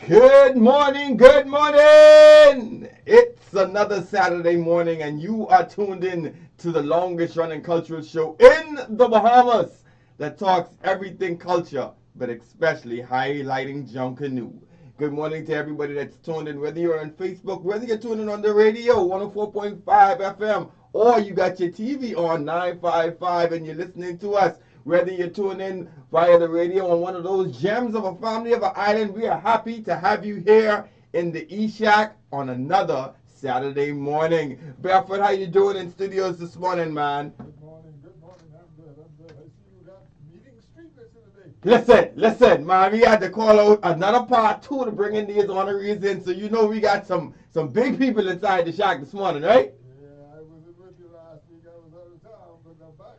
Good morning, good morning! It's another Saturday morning, and you are tuned in to the longest running cultural show in the Bahamas that talks everything culture, but especially highlighting Junkanoo. Good morning to everybody that's tuned in, whether you're on Facebook, whether you're tuning in on the radio, 104.5 FM, or you got your TV on 955 and you're listening to us. Whether you're tuning in via the radio on one of those gems of a family of an island, we are happy to have you here in the E-Shack on another Saturday morning. Barefoot, how you doing in studios this morning, man? Good morning, good morning. I'm good. I see you got meeting streetlights in the day. Listen, man, we had to call out another part two to bring in these honorees in, so you know we got some big people inside the shack this morning, right? Yeah, I wasn't with you last week. I was out of town, but I'm back.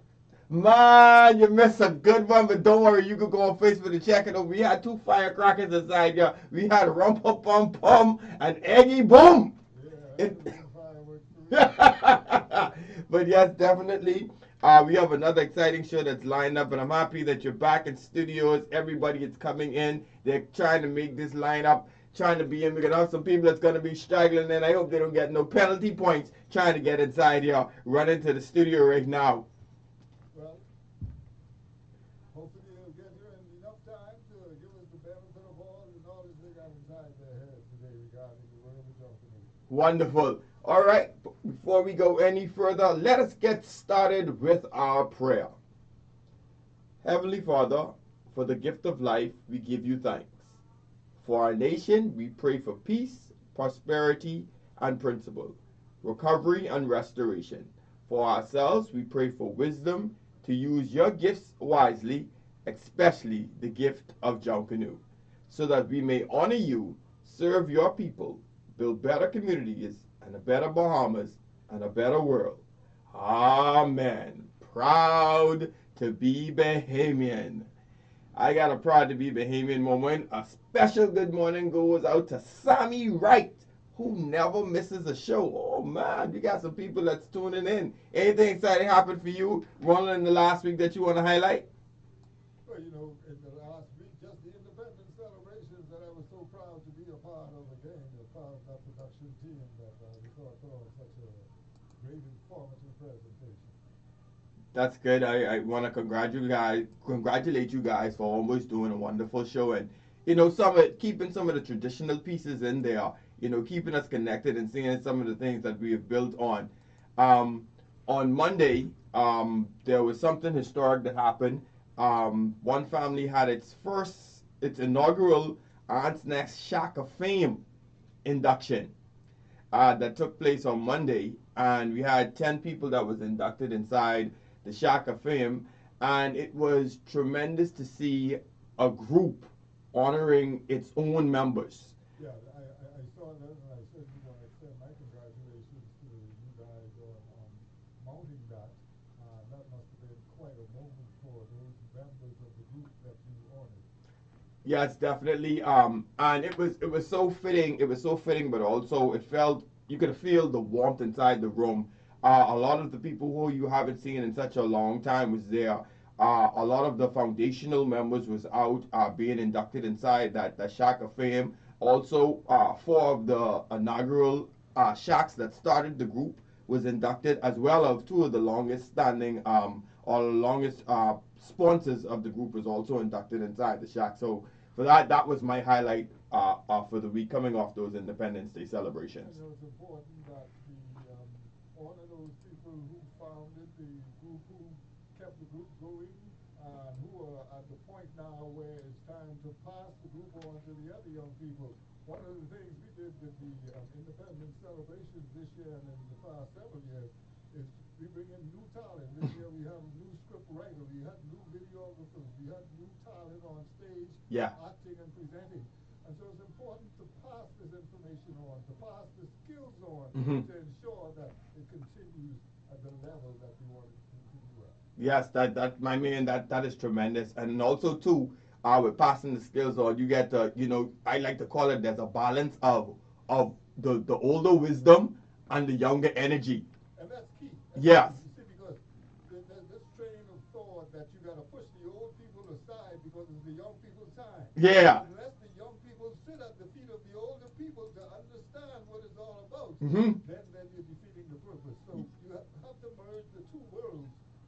Man, you missed a good one, but don't worry, you could go on Facebook and check it out. We had two firecrackers inside here. We had Rumpa Pum Pum and Eggy Boom. Yeah, It, I was fireworks for me. but yes, definitely. We have another exciting show that's lined up, and I'm happy that you're back in studios. Everybody is coming in. They're trying to make this lineup, trying to be in. We're going to have some people that's going to be struggling, and I hope they don't get no penalty points trying to get inside here, run into the studio right now. Well, hopefully they'll get here in enough time to give us the benefit of all the knowledge they got inside their heads today regarding the world of Junkanoo. Wonderful. All right, before we go any further, let us get started with our prayer. Heavenly Father, for the gift of life, we give you thanks. For our nation, we pray for peace, prosperity, and principle, recovery and restoration. For ourselves, we pray for wisdom to use your gifts wisely, especially the gift of Junkanoo, so that we may honor you, serve your people, build better communities, and a better Bahamas, and a better world. Amen. Proud to be Bahamian. I got a proud to be Bahamian moment. A special good morning goes out to Sammy Wright, who never misses a show. Oh man, you got some people that's tuning in. Anything exciting happened for you, Ronald, in the last week that you want to highlight? Well, in the last week, just the independence celebrations that I was so proud to be a part of again, a part of that production team that we thought put on such a great informative presentation. That's good. I want to congratulate you guys for always doing a wonderful show, and keeping some of the traditional pieces in there. Keeping us connected and seeing some of the things that we have built on. Um, on Monday, there was something historic that happened. One family had its inaugural Aunt's Nest Shack of Fame induction that took place on Monday, and we had 10 people that was inducted inside the Shack of Fame, and it was tremendous to see a group honoring its own members. Yeah, I saw that and I certainly want to extend my congratulations to you guys on mounting that. That must have been quite a moment for those members of the group that you honored. Yes, definitely. And it was so fitting. It was so fitting, but also it felt you could feel the warmth inside the room. A lot of the people who you haven't seen in such a long time was there. A lot of the foundational members was out being inducted inside that Shack of Fame. Also, four of the inaugural shacks that started the group was inducted, as well as two of the longest standing or longest sponsors of the group was also inducted inside the shack. So for that was my highlight for the week coming off those Independence Day celebrations. And it was important that we honor those people who founded the group, who kept the group going, and who are at the point now where it's time to pass the group on to the other young people. One of the things we did with the independence celebrations this year and in the past several years is we bring in new talent. This year we have a new script writer, we had new videographers, we had new talent on stage, Yeah. acting and presenting. And so it's important to pass this information on, to pass the skills on, Mhm. to ensure that it continues at the level that we want it to continue at. Yes, that my man, that is tremendous, and also too, with passing the skills on, you get I like to call it there's a balance of the older wisdom and the younger energy. And that's key. Yes. You see, because there's this train of thought that you got to push the old people Yeah. Unless the young people sit at the feet of the older people to understand what it's all about, Hmm. then you're defeating the purpose. So you have to merge the two worlds,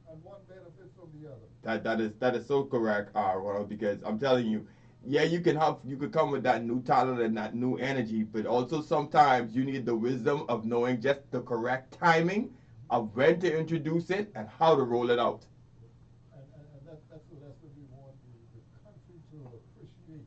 and one benefits from the other. That is so correct, Ronald, because I'm telling you, yeah, you could come with that new talent and that new energy, but also sometimes you need the wisdom of knowing just the correct timing of when to introduce it and how to roll it out. And that's the lesson we want the country to appreciate.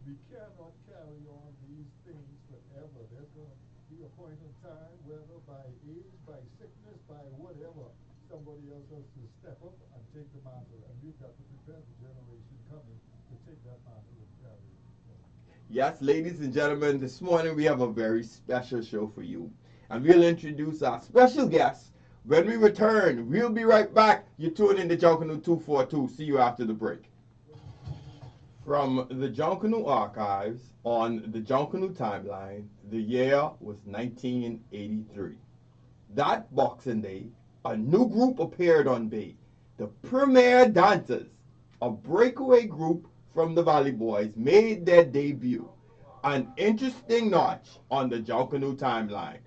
We cannot carry on these things forever. There's going to be a point in time, whether by age, by sickness, by whatever, somebody else has to step up and take the mantle. And we've got to prepare the generation coming to take that mantle and carry it. Yes, ladies and gentlemen, this morning we have a very special show for you. And we'll introduce our special guest when we return. We'll be right back. You tune in to Junkanoo 242. See you after the break. From the Junkanoo archives on the Junkanoo timeline, the year was 1983. That Boxing Day, a new group appeared on Bay. The Premier Dancers, a breakaway group from the Valley Boys, made their debut. An interesting notch on the Junkanoo timeline.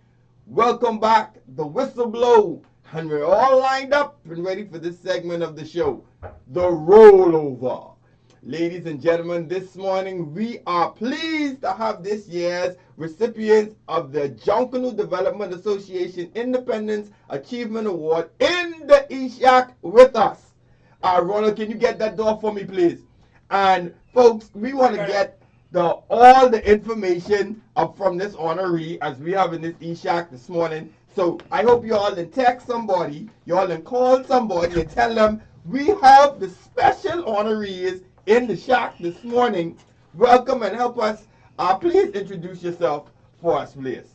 Welcome back, the whistle blow, and we're all lined up and ready for this segment of the show, the rollover. Ladies and gentlemen, this morning we are pleased to have this year's recipients of the Junkanoo Development Association Independence Achievement Award in the ESHAC with us. Ronald, can you get that door for me, please? And folks, we want to get all the information up from this honoree as we have in this ESHAC this morning. So I hope you all can text somebody, you all can call somebody and tell them we have the special honorees in the shack this morning. Welcome and help us. Please introduce yourself for us, please.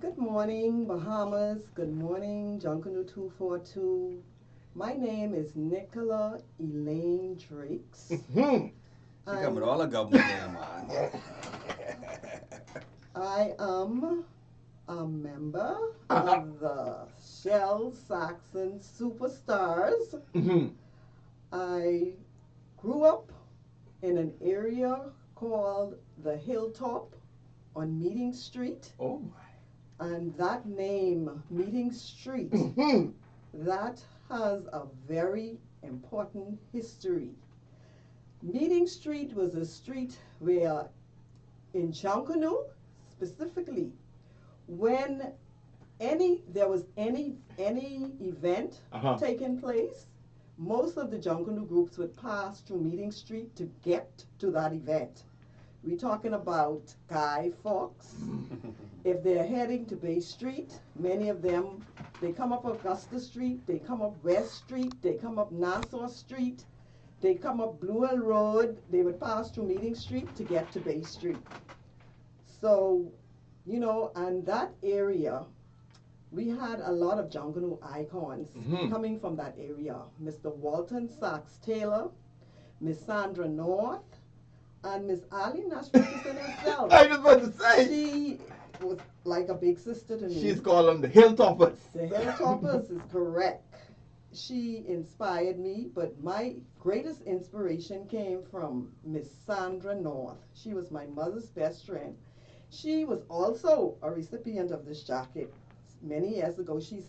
Good morning, Bahamas. Good morning, Junkanoo 242. My name is Nicola Elaine Drakes. Hmm. She come with all the government name on. I am a member of the Shell Saxon Superstars. Mhm. I grew up in an area called the Hilltop on Meeting Street. Oh my. And that name, Meeting Street, Mhm. that has a very important history. Meeting Street was a street where, in Junkanoo specifically, when there was any event taking place, most of the Junkanoo groups would pass through Meeting Street to get to that event. We're talking about Guy Fawkes. If they're heading to Bay Street, many of them, they come up Augusta Street, they come up West Street, they come up Nassau Street, they come up Blue Hill Road, they would pass through Meeting Street to get to Bay Street. So, and that area, we had a lot of Junkanoo icons coming from that area. Mr. Walton Sachs Taylor, Miss Sandra North, and Miss Ali Nash Richardson herself. I just want to say. She was like a big sister to me. She's called them the Hilltoppers. The Hilltoppers is correct. She inspired me, but my greatest inspiration came from Miss Sandra North. She was my mother's best friend. She was also a recipient of this jacket many years ago. She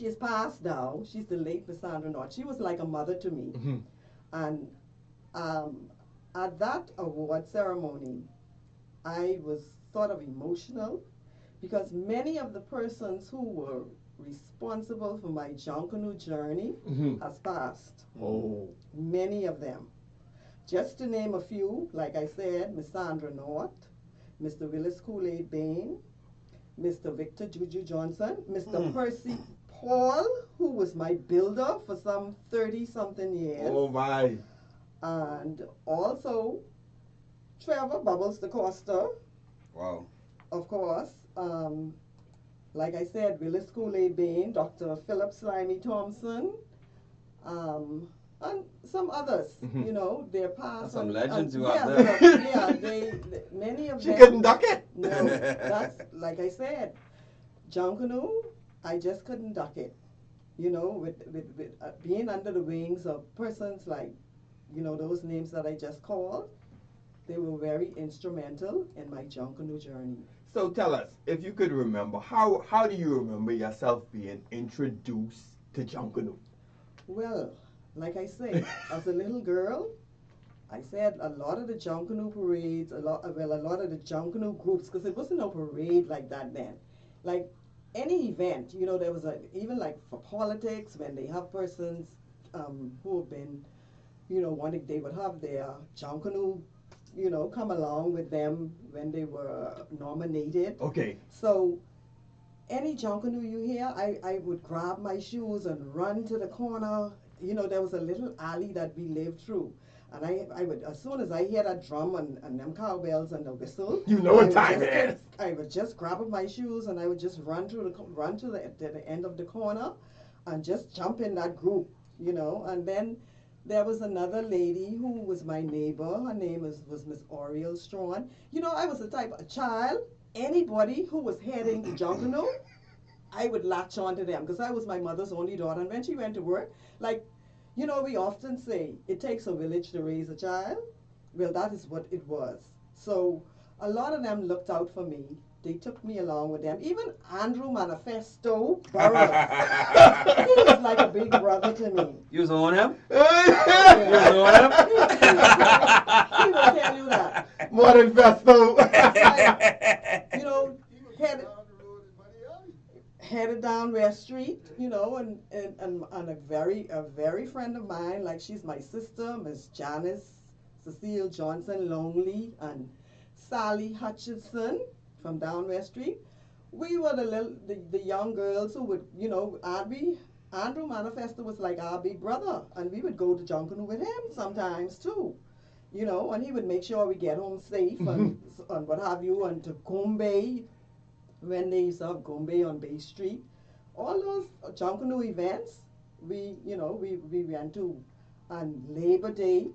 is passed now. She's the late Miss Sandra North. She was like a mother to me. Mm-hmm. And at that award ceremony, I was sort of emotional because many of the persons who were responsible for my Junkanoo journey has passed. Oh. Many of them. Just to name a few, like I said, Miss Sandra North, Mr. Willis Kool-Aid Bain, Mr. Victor Juju Johnson, Mr. Percy Paul, who was my builder for some 30-something years. Oh my. And also Trevor Bubbles DaCosta. Wow. Of course. Like I said, Willis Kool-Aid Bain, Dr. Philip Slimy Thompson, and some others. They're past. That's some legends you yeah, out there. they many of She them. couldn't duck it. No, that's like I said, Junkanoo, I just couldn't duck it. With being under the wings of persons like those names that I just called, they were very instrumental in my Junkanoo journey. So tell us, if you could remember, how do you remember yourself being introduced to Junkanoo? Well, like I say, as a little girl, I said a lot of the Junkanoo parades, a lot of the Junkanoo groups, because it wasn't a parade like that then. Like any event, there was even like for politics, when they have persons who have been, wanting, they would have their Junkanoo, come along with them when they were nominated. Okay. So any Junkanoo you hear, I would grab my shoes and run to the corner. There was a little alley that we lived through. And I would, as soon as I hear that drum and them cowbells and the whistle, You know what time it is. I would just grab up my shoes and I would just run to the end of the corner and just jump in that group, And then there was another lady who was my neighbor. Her name was Miss Oriel Strawn. I was the type of child, anybody who was heading to Junkanoo, I would latch on to them because I was my mother's only daughter. And when she went to work, like, we often say it takes a village to raise a child. Well, that is what it was. So a lot of them looked out for me. They took me along with them. Even Andrew Manifesto Burroughs. He was like a big brother to me. You was on him? Yeah. You was on him? He will tell you that. More than Festo. You know, He was headed, down the road in Money Alley. headed down West Street, and a very friend of mine, like she's my sister, Miss Janice Cecile Johnson Longley, and Sally Hutchinson from down West Street. We were the young girls who would, Andrew Manifesto was like our big brother, and we would go to Junkanoo with him sometimes too. And he would make sure we get home safe and what have you, and to Gombe, when they used to have Gombe on Bay Street. All those Junkanoo events, we went to. And Labor Day,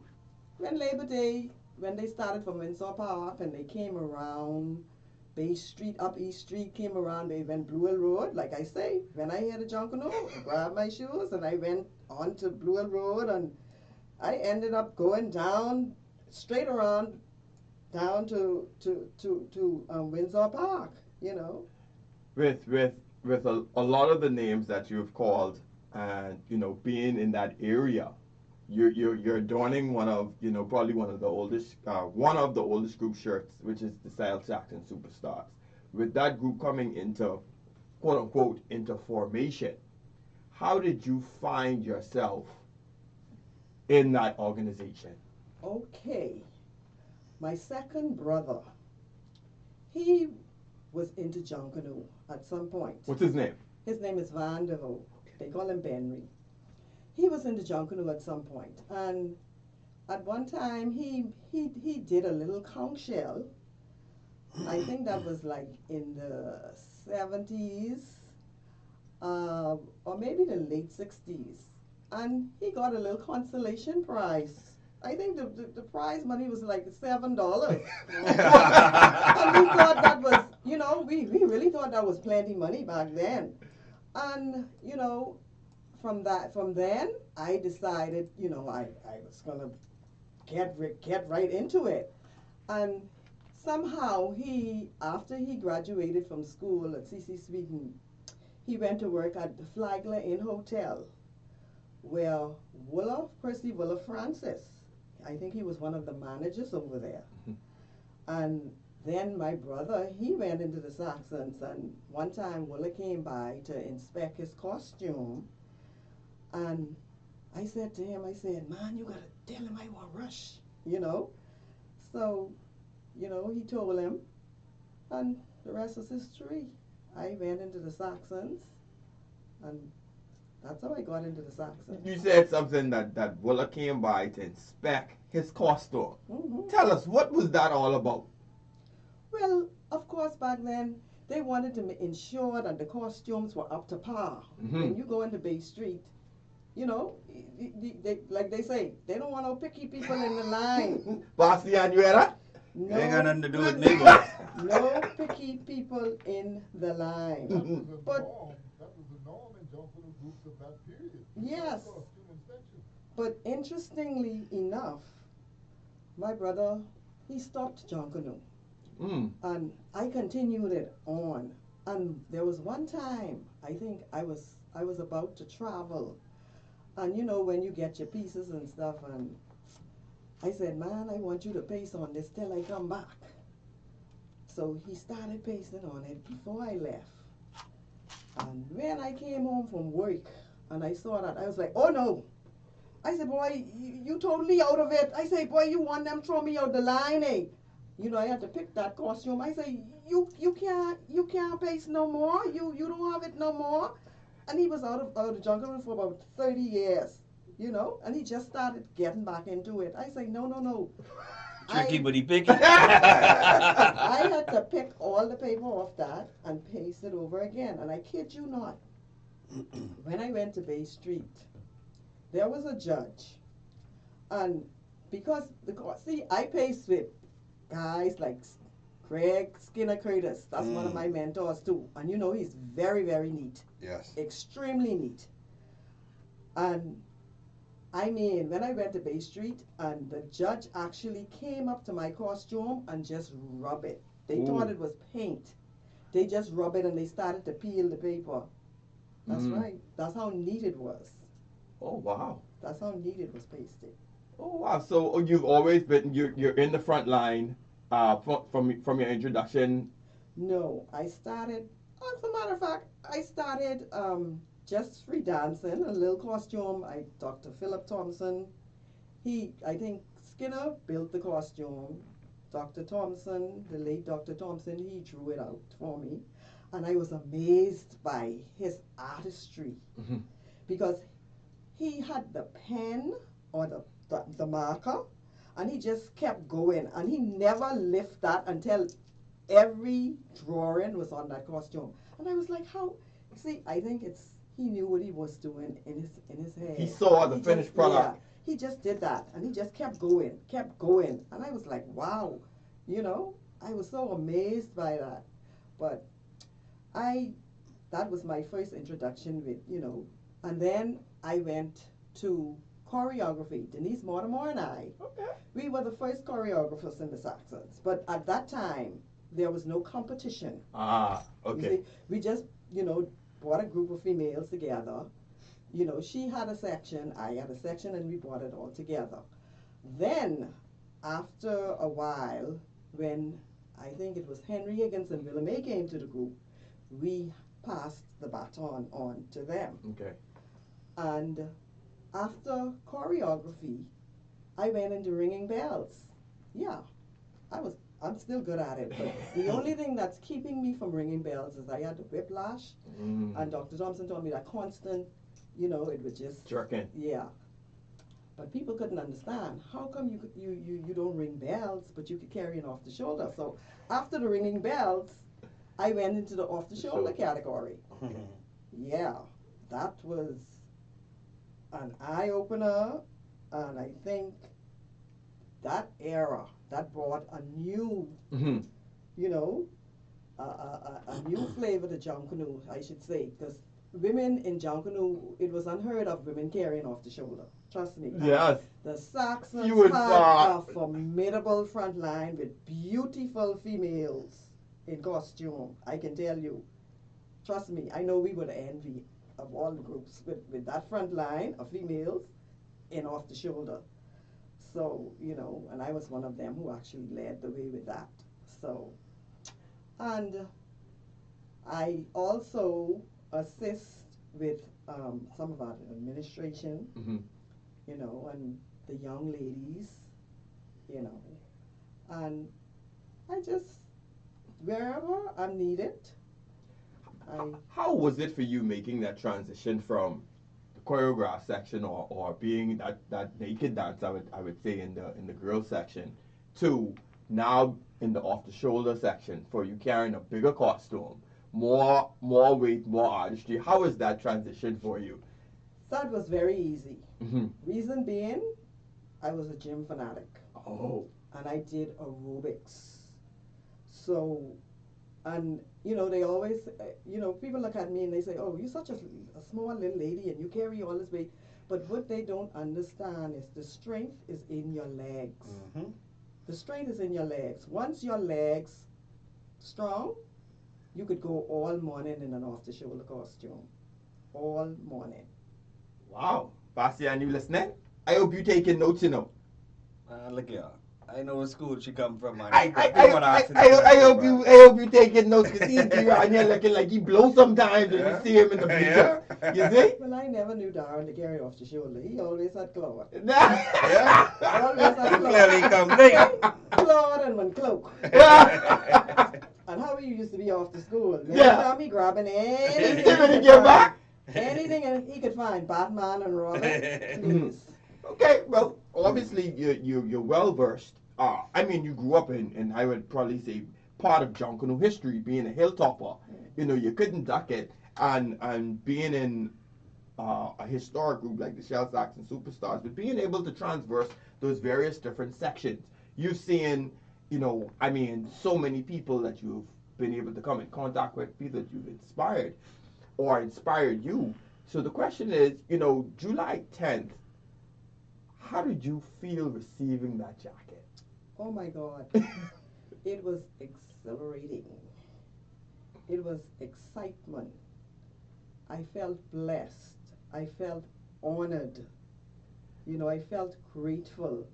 when they started from Windsor Park and they came around Bay Street, up East Street, came around, they went Blue Hill Road, like I say, when I had a Junkanoo, I grabbed my shoes and I went on to Blue Hill Road, and I ended up going down, straight around, down to Windsor Park, With a lot of the names that you've called, and being in that area, you're donning one of probably one of the oldest group shirts, which is the Sile Jackson Superstars. With that group coming into quote unquote into formation, how did you find yourself in that organization? Okay. My second brother, he was into Junkanoo at some point. What's his name? His name is Van Devo. They call him Benry. He was into Junkanoo at some point, and at one time he did a little conch shell. I think that was like in the 70s, or maybe the late 60s, and he got a little consolation prize. I think the prize money was like $7. And we thought that was, we really thought that was plenty money back then. And, from then, I decided, I was going to get right into it. And somehow after he graduated from school at C.C. Sweden, he went to work at the Flagler Inn Hotel, where Percy Wooler Francis, I think he was one of the managers over there. And then my brother, he went into the Saxons, and one time Wooler came by to inspect his costume, and I said to him, man, you gotta tell him I want rush, So, he told him, and the rest is history. I went into the Saxons, and that's how I got into the Saxons. You said something that Wooler came by to inspect his costume. Mm-hmm. Tell us, what was that all about? Well, of course, back then, they wanted to ensure that the costumes were up to par. Mm-hmm. When you go into Bay Street, they, like they say, they don't want no picky people in the line. Bastian, you hear that? No, Ain't got nothing to do with me, boy. no picky people in the line. That was the norm in Junkanoo groups of that period. Yes. Costume inspection. But interestingly enough, my brother, he stopped Junkanoo. Mm. And I continued it on. And there was one time, I think I was about to travel. And you know when you get your pieces and stuff, and I said, man, I want you to paste on this till I come back. So he started pasting on it before I left. And when I came home from work and I saw that, I was like, oh no. I said, boy, you totally out of it. I say, boy, you want them throw me out the line, eh? You know, I had to pick that costume. I say, you can't paste no more. You don't have it no more. And he was out of jungle for about 30 years, you know, and he just started getting back into it. I say, no. Tricky, but he picky. I had to pick all the paper off that and paste it over again. And I kid you not, when I went to Bay Street, there was a judge. And because, see, I paste with guys like Craig Skinner Curtis. That's one of my mentors too. And you know, he's very, very neat. Yes. Extremely neat. And I mean, when I went to Bay Street and the judge actually came up to my costume and just rub it. They thought it was paint. They just rub it and they started to peel the paper. That's right. That's how neat it was. Oh, wow. That's how neat it was pasted. Oh, wow. So you've always been, you're in the front line from your introduction. No, I started, as a matter of fact, I started just free dancing, a little costume. Dr. Philip Thompson, I think Skinner built the costume. Dr. Thompson, the late Dr. Thompson, he drew it out for me. And I was amazed by his artistry because he had the pen or the marker and he just kept going and he never left that until every drawing was on that costume. And I was like, how? See, I think he knew what he was doing in his head. He saw the finished product. Yeah, he just did that and he just kept going. And I was like, wow, you know, I was so amazed by that. But that was my first introduction with, you know, and then I went to choreography. Denise Mortimer and I, we were the first choreographers in the Saxons. But at that time, there was no competition. Ah, okay. See, we just, you know, brought a group of females together. You know, she had a section, I had a section, and we brought it all together. Then, after a while, when I think it was Henry Higgins and Willa May came to the group, we passed the baton on to them. Okay. And after choreography, I went into ringing bells. Yeah, I'm still good at it, but the only thing that's keeping me from ringing bells is I had the whiplash, and Dr. Thompson told me that constant, you know, it would just jerking. Yeah, but people couldn't understand how come you don't ring bells, but you could carry it off the shoulder. So after the ringing bells, I went into the off the shoulder category. Yeah, that was an eye opener, and I think that era that brought a new, you know, a new flavor to Junkanoo, I should say, because women in Junkanoo, it was unheard of women carrying off the shoulder. Trust me. Yes. The Saxons You would had thought. a formidable front line with beautiful females in costume. I can tell you. Trust me, I know we were the envy of all the groups with that front line of females in off the shoulder. So, you know, and I was one of them who actually led the way with that. So, and I also assist with some of our administration, you know, and the young ladies, you know, and I just, wherever I'm needed, How was it for you making that transition from the choreograph section or being that naked dance I would say in the girls section to now in the off the shoulder section for you carrying a bigger costume, more weight, more artistry? How was that transition for you? that was very easy. Reason being, I was a gym fanatic. Oh. And I did aerobics. So, and you know, they always, you know, people look at me and they say, oh, you're such a small little lady and you carry all this weight. But what they don't understand is the strength is in your legs. Mm-hmm. The strength is in your legs. Once your legs strong, you could go all morning in an off-the-shoulder costume. All morning. Wow. Bastian, you listening? I hope you taking notes, you know. Look here. I know what school she come from, man. I hope you taking notes because he's around here looking like he blows sometimes when you see him in the picture. You see? Well, I never knew Darren to carry off the shoulder. He always had cloth. Yeah. Always had cloth. Clearly come late. Cloth and one cloak. And how he used to be off to school. Every time he grabbing anything he could find. Anything he could find. Batman and Robin. Please. Okay, well, obviously you're well versed. I mean, you grew up in I would probably say part of Junkanoo history, being a hilltopper. You know, you couldn't duck it, and being in a historic group like the Shell Saxon Superstars, but being able to transverse those various different sections. You've seen, you know, I mean, so many people that you've been able to come in contact with, people that you've inspired or inspired you. So the question is, you know, July 10th. How did you feel receiving that jacket? Oh my God. It was exhilarating. It was excitement. I felt blessed. I felt honored. You know, I felt grateful.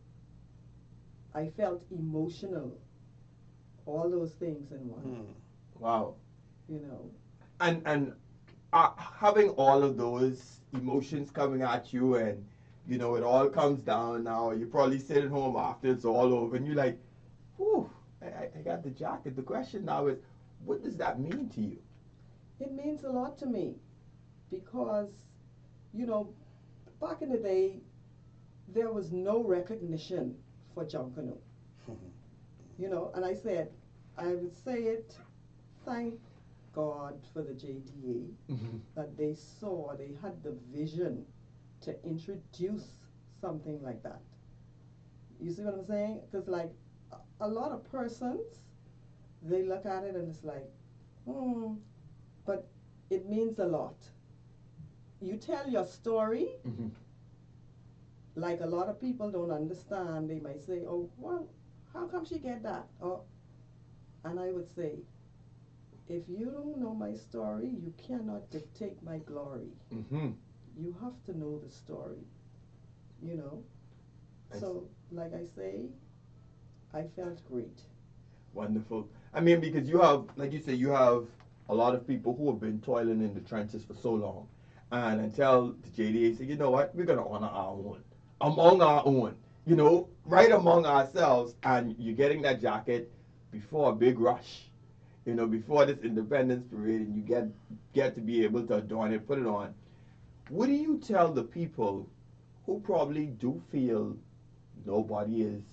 I felt emotional. All those things in one. Wow. You know. And having all of those emotions coming at you, and you know, it all comes down now. You probably sit at home after it's all over and you're like, whew, I got the jacket. The question now is, what does that mean to you? It means a lot to me because, you know, back in the day, there was no recognition for Junkanoo. You know, and I would say it, thank God for the JDA that they had the vision to introduce something like that. You see what I'm saying? Because like a lot of persons, they look at it and it's like, but it means a lot. You tell your story, like a lot of people don't understand. They might say, oh, well, how come she get that? And I would say, if you don't know my story, you cannot dictate my glory. You have to know the story, you know. So, like I say, I felt great. Wonderful. I mean, because you have, like you say, you have a lot of people who have been toiling in the trenches for so long. And until the JDA said, you know what, we're going to honor our own. Among our own, you know, right among ourselves. And you're getting that jacket before a big rush, you know, before this Independence Parade, and you get to be able to adorn it, put it on. What do you tell the people who probably do feel nobody is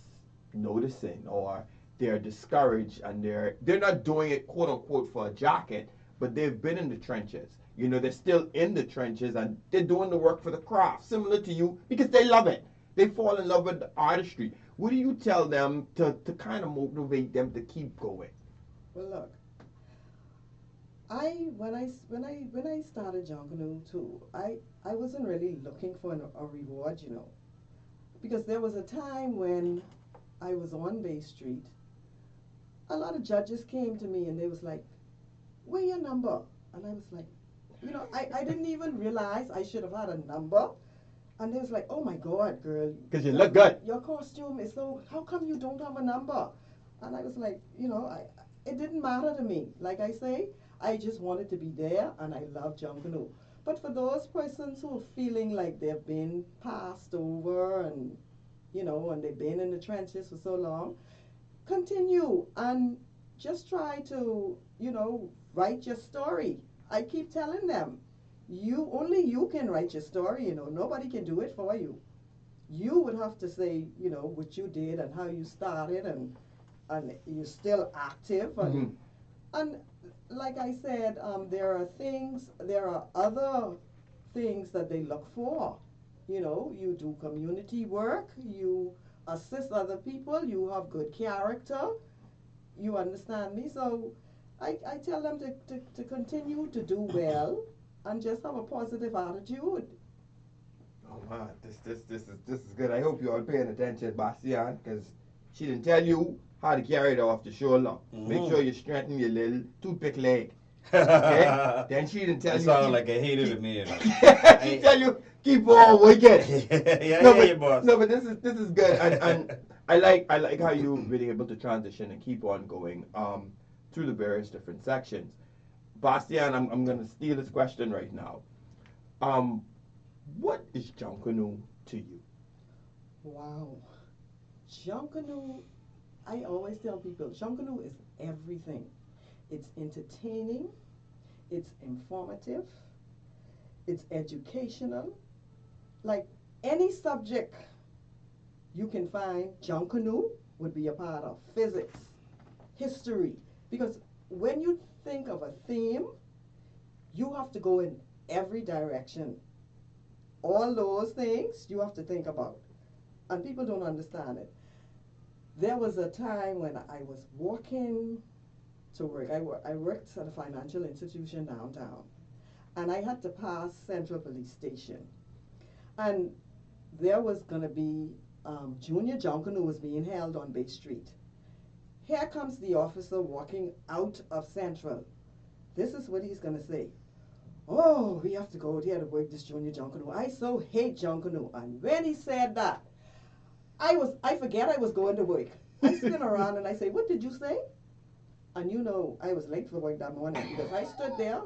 noticing, or they're discouraged and they're not doing it quote unquote for a jacket, but they've been in the trenches? You know, they're still in the trenches and they're doing the work for the craft, similar to you, because they love it. They fall in love with the artistry. What do you tell them to kind of motivate them to keep going? Well, look, when I started Junkanoo too, I wasn't really looking for a reward, you know, because there was a time when I was on Bay Street. A lot of judges came to me and they was like, "Where your number?" And I was like, you know, I didn't even realize I should have had a number. And they was like, "Oh my God, girl, because you look good. Your costume is so. How come you don't have a number?" And I was like, you know, it didn't matter to me. Like I say, I just wanted to be there, and I love Junkanoo. But for those persons who are feeling like they've been passed over, and you know, and they've been in the trenches for so long, continue and just try to, you know, write your story. I keep telling them, only you can write your story. You know, nobody can do it for you. You would have to say, you know, what you did and how you started, and you're still active, and like I said, there are other things that they look for. You know, you do community work, you assist other people, you have good character, you understand me? So I tell them to continue to do well and just have a positive attitude. Oh man, this is good. I hope you all paying attention, Bastian, because she didn't tell you how to carry it off the shoulder. Make sure you strengthen your little toothpick leg. Okay? Then she didn't tell That you. sound like a hater to me. She tell you keep on working. Yeah, No, yeah, but boss. no, but this is good, and I like how you really able to transition and keep on going through the various different sections. Bastian, I'm gonna steal this question right now. Um, what is Junkanoo to you? Wow. Junkanoo, I always tell people, Junkanoo is everything. It's entertaining, it's informative, it's educational. Like any subject you can find, Junkanoo would be a part of. Physics, history. Because when you think of a theme, you have to go in every direction. All those things you have to think about. And people don't understand it. There was a time when I was walking to work. I worked at a financial institution downtown. And I had to pass Central Police Station. And there was going to be Junior Junkanoo was being held on Bay Street. Here comes the officer walking out of Central. This is what he's going to say. Oh, we have to go there to work this Junior Junkanoo. I so hate Junkanoo. And when he said that, I forget I was going to work. I spin around and I say, what did you say? And you know, I was late for work that morning because I stood there,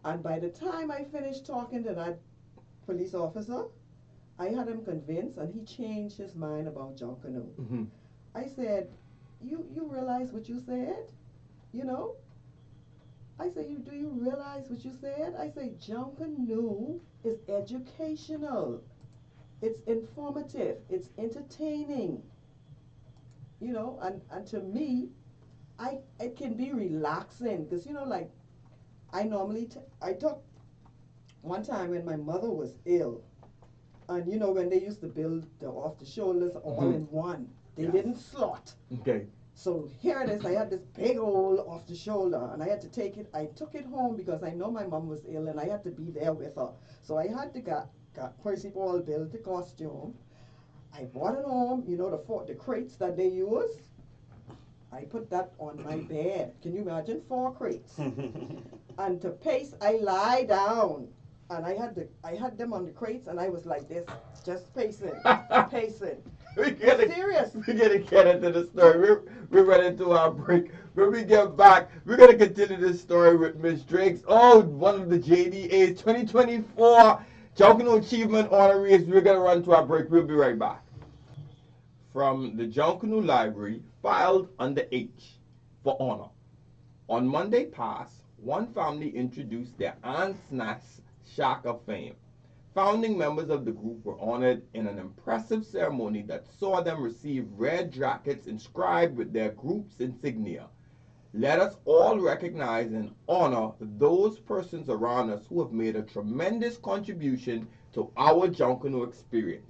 and by the time I finished talking to that police officer, I had him convinced, and he changed his mind about Junkanoo. Mm-hmm. I said, you realize what you said? You know? I say, do you realize what you said? I say, Junkanoo is educational. It's informative. It's entertaining. You know, and to me, it can be relaxing because like I normally I took one time when my mother was ill, and when they used to build the off the shoulders all in one, they didn't slot. Okay. So here it is. I had this big old off the shoulder, and I had to take it. I took it home because I know my mom was ill, and I had to be there with her. So I had to got Percy Paul build the costume. I brought it home. The crates that they use. I put that on my bed. Can you imagine 4 crates? And to pace, I lie down, and I had them on the crates, and I was like this, just pacing, pacing. Serious. We're gonna get into the story. We're running to our break. When we get back, we're gonna continue this story with Miss Drake's. Oh, one of the JDA's 2024 Junkanoo Achievement honorees. We're gonna run to our break. We'll be right back. From the Junkanoo Library, filed under H for honor. On Monday past, one family introduced their Ansnas Shack of Fame. Founding members of the group were honored in an impressive ceremony that saw them receive red jackets inscribed with their group's insignia. Let us all recognize and honor those persons around us who have made a tremendous contribution to our Junkanoo experience.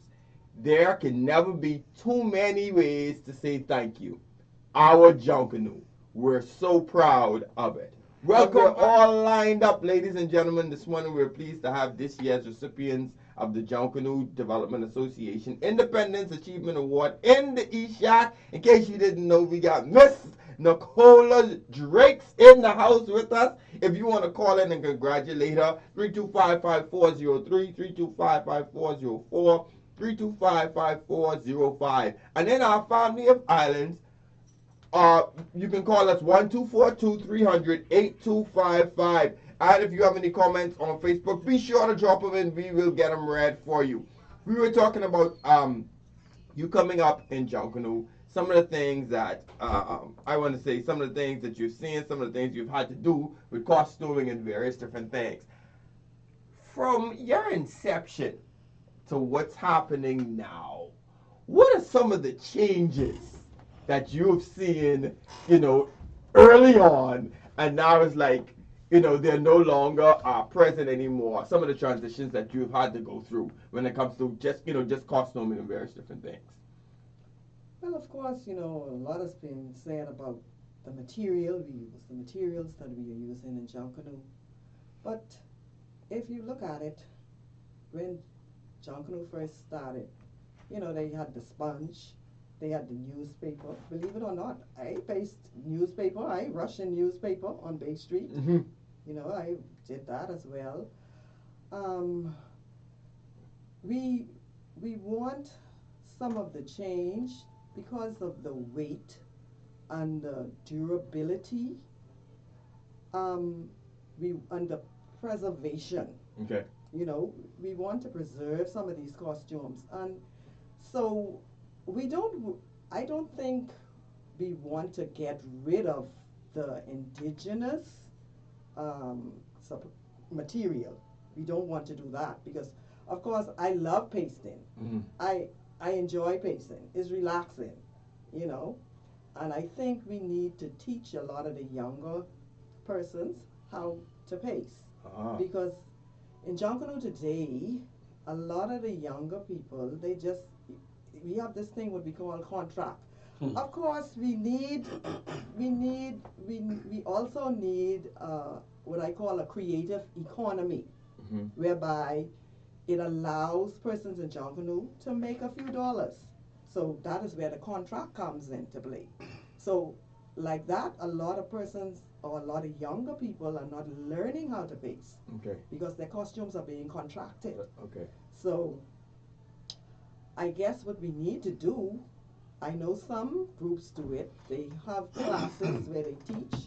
There can never be too many ways to say thank you. Our Junkanoo. We're so proud of it. Well, we're all lined up, ladies and gentlemen. This morning we're pleased to have this year's recipients of the Junkanoo Development Association Independence Achievement Award in the E-Shack. In case you didn't know, we got Miss Nicola Drake's in the house with us. If you want to call in and congratulate her, 325-5403, 325-5404, 325-5405. And in our family of islands, you can call us 1-242-300-8255. And if you have any comments on Facebook, be sure to drop them in. We will get them read for you. We were talking about you coming up in Junkanoo. Some of the things that I want to say, some of the things that you've seen, some of the things you've had to do with costuming and various different things. From your inception to what's happening now, what are some of the changes that you've seen, early on, and now it's like, they're no longer present anymore? Some of the transitions that you've had to go through when it comes to just costuming and various different things. Well, of course, a lot has been said about the materials that we are using in Junkanoo. But if you look at it, when Junkanoo first started, you know, they had the sponge, they had the newspaper. Believe it or not, I paste newspaper, I Russian newspaper on Bay Street. Mm-hmm. You know, I did that as well. Um, we we want some of the change because of the weight and the durability. And the preservation. Okay. You know, we want to preserve some of these costumes, and so we don't. I don't think we want to get rid of the indigenous um, material. We don't want to do that because, of course, I love pasting. Mm-hmm. I enjoy pasting. It's relaxing, you know, and I think we need to teach a lot of the younger persons how to paste because in Junkanoo today, a lot of the younger people, they just, we have this thing what we call contract. Of course, we also need what I call a creative economy, Mm-hmm. whereby it allows persons in Junkanoo to make a few dollars. So that is where the contract comes into play. So like that, a lot of persons or a lot of younger people are not learning how to paste Okay. because their costumes are being contracted. Okay. So I guess what we need to do, I know some groups do it, they have classes where they teach,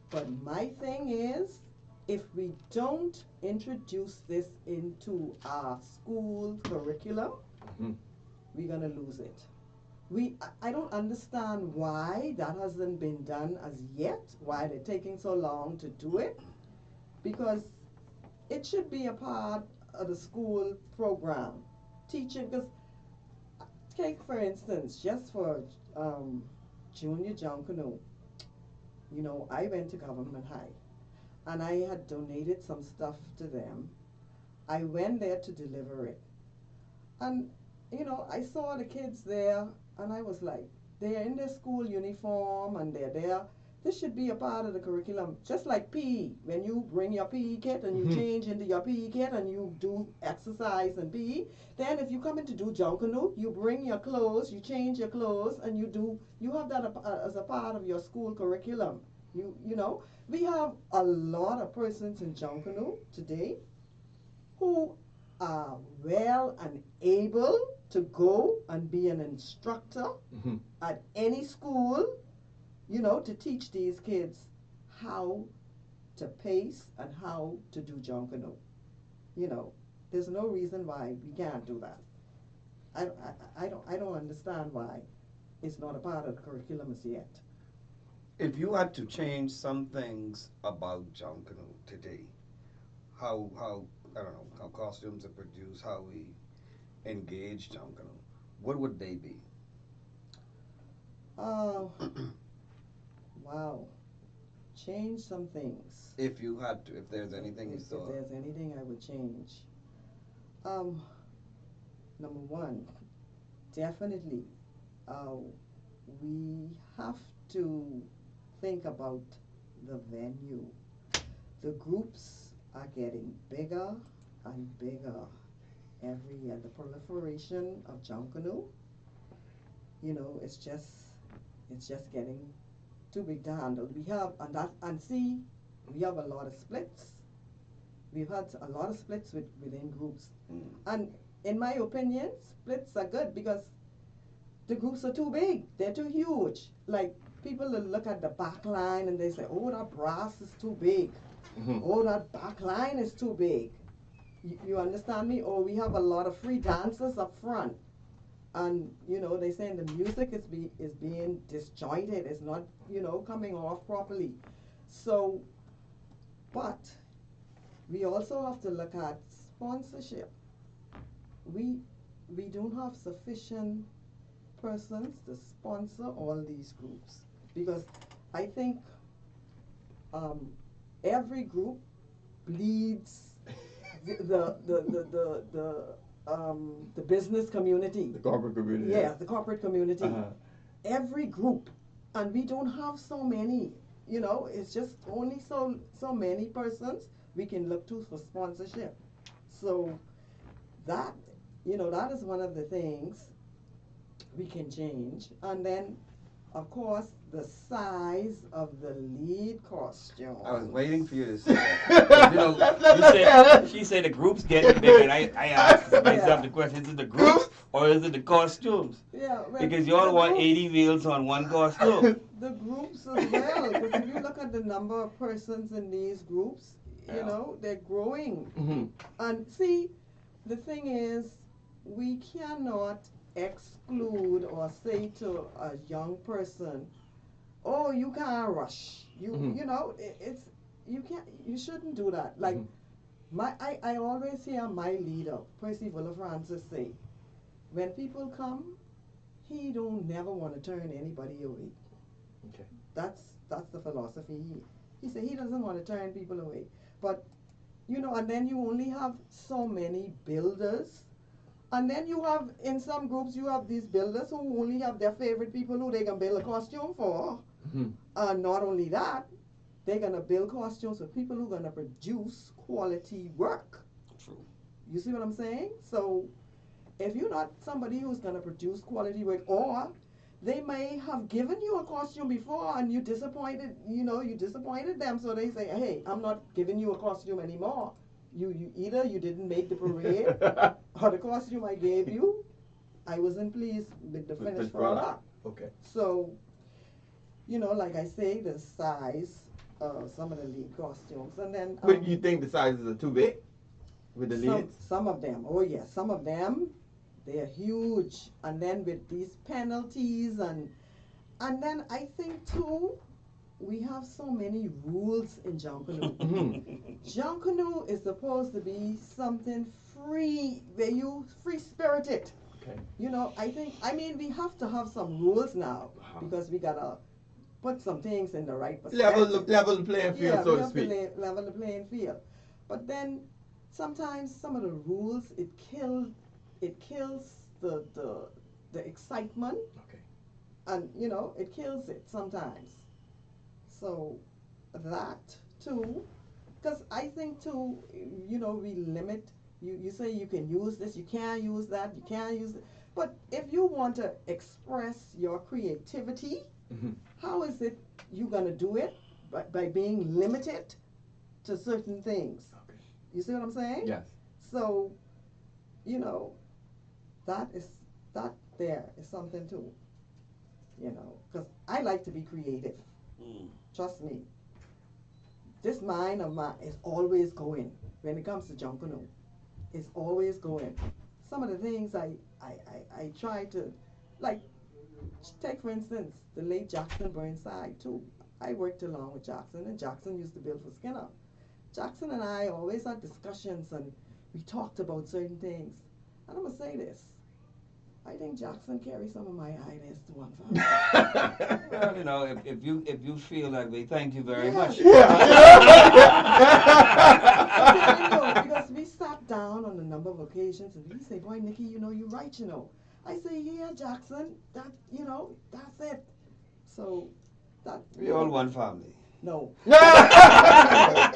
but my thing is, if we don't introduce this into our school curriculum, Mm-hmm. we're going to lose it. I don't understand why that hasn't been done as yet, why they're taking so long to do it, because it should be a part of the school program. Teaching, because take for instance, just for junior Junkanoo, you know, I went to Government High and I had donated some stuff to them. I went there to deliver it. And, you know, I saw the kids there and I was like, they're in their school uniform and they're there. This should be a part of the curriculum, just like PE. When you bring your PE kit and you change into your PE kit and you do exercise and PE, then if you come in to do Junkanoo, you bring your clothes, you change your clothes, and you have that as a part of your school curriculum. You know, we have a lot of persons in Junkanoo today who are well and able to go and be an instructor at any school, you know, to teach these kids how to pace and how to do Junkanoo. You know, there's no reason why we can't do that. I don't understand why it's not a part of the curriculum as yet. If you had to change some things about Junkanoo today, how I don't know, how costumes are produced, how we engage Junkanoo, what would they be? Oh, wow. Change some things. If you had to, if there's anything you If thought. there's anything I would change. Number one, definitely, we have to think about the venue. The groups are getting bigger and bigger every year. The proliferation of Junkanoo, you know, it's just getting too big to handle. We have we have a lot of splits. We've had a lot of splits within groups, and in my opinion, splits are good because the groups are too big. They're too huge. Like people will look at the back line and they say, "Oh, that brass is too big. Oh, that back line is too big." You understand me? Or we have a lot of free dancers up front. And, you know, they saying the music is being disjointed. It's not, you know, coming off properly. So, but we also have to look at sponsorship. We don't have sufficient persons to sponsor all these groups because I think every group bleeds the business community. The corporate community. Yes, the corporate community. Every group, and we don't have so many. You know, it's just only so many persons we can look to for sponsorship. So that that is one of the things we can change. And then, of course, the size of the lead costume. I was waiting for you to say that. 'Cause, She said the group's getting bigger, and I asked myself Yeah. the question: is it the groups or is it the costumes? Yeah, well, Because you all the want group- 80 wheels on one costume. The groups as well, because if you look at the number of persons in these groups, Yeah. they're growing. Mm-hmm. And see, the thing is, we cannot exclude or say to a young person, "Oh, you can't rush." It's you shouldn't do that. Like I always hear my leader, Percy Francis, say, when people come, he don't never want to turn anybody away. Okay. That's the philosophy. He said he doesn't want to turn people away. But and then you only have so many builders. And then you have, in some groups, you have these builders who only have their favorite people who they can build a costume for. Mm-hmm. And not only that, they're going to build costumes for people who are going to produce quality work. True. You see what I'm saying? So if you're not somebody who's going to produce quality work, or they may have given you a costume before and you disappointed them, so they say, "Hey, I'm not giving you a costume anymore. You either you didn't make the parade, or the costume I gave you, I wasn't pleased with the finished product." Okay. So, like I say, the size of some of the lead costumes, and then But you think the sizes are too big with the leads? some of them, oh yes, some of them, they are huge, and then with these penalties, and then I think too, we have so many rules in Junkanoo. Junkanoo is supposed to be something free, where you free spirited. Okay. I mean, we have to have some rules now, because we gotta put some things in the right perspective. Level the playing field, Yeah, so we to have speak. to level the playing field. But then sometimes some of the rules, it kills the excitement, Okay. and it kills it sometimes. So that too, because I think too, we limit. You say you can use this, you can't use that, you can't use it. But if you want to express your creativity, Mm-hmm. how is it you gonna do it? By being limited to certain things. Okay. You see what I'm saying? Yes. So, that there is something too. Because I like to be creative. Trust me. This mind of mine is always going when it comes to Junkanoo. It's always going. Some of the things I try to, like, take for instance, the late Jackson Burnside too. I worked along with Jackson, and Jackson used to build for Skinner. Jackson and I always had discussions, and we talked about certain things. And I'm gonna say this: I think Jackson carries some of my ideas to one family. Well, if you feel that way, thank you very much. Because we sat down on a number of occasions, and he said, "Boy, Nikki, you're right, I say, "Yeah, Jackson, that's it." So that We all one family. No. I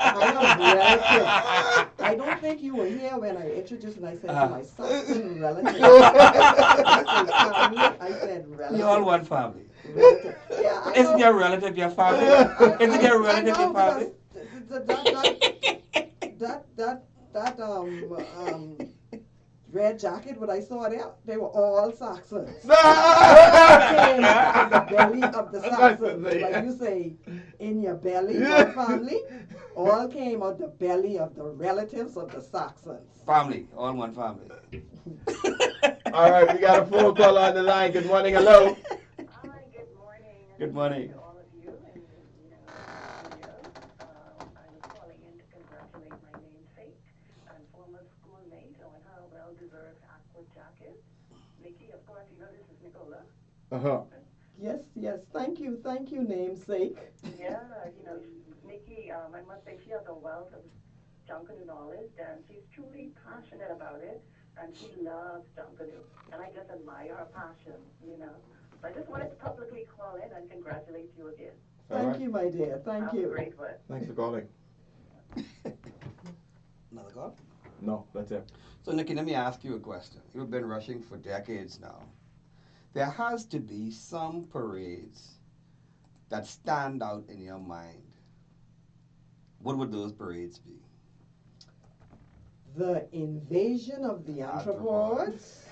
have relatives. I don't think you were here when I introduced and I said to my Saxon relatives. I said relatives. We all one family. Relative. Yeah, I Isn't know. your relative your family? Isn't your relative your family? That red jacket, what I saw there, they were all Saxons. Came out of the belly of the Saxons. Like you say, in your belly, your family, all came out the belly of the relatives of the Saxons. Family, all one family. All right, we got a phone call on the line. Good morning, hello. Hi, good morning. Good morning. To all of you, and I was calling in to congratulate my namesake and former schoolmate on her well-deserved aqua jacket. Nikki, of course, this is Nicola. Yes, thank you, namesake. Yeah, Nikki, I must say she has a wealth of Junkanoo knowledge, and she's truly passionate about it, and she loves Junkanoo, and I just admire her passion. So I just wanted to publicly call in and congratulate you again. Thank you, my dear, thank Have you. a great one. Thanks for calling. Another call? No, that's it. So, Nikki, let me ask you a question. You've been rushing for decades now. There has to be some parades that stand out in your mind. What would those parades be? The invasion of the Arthropods.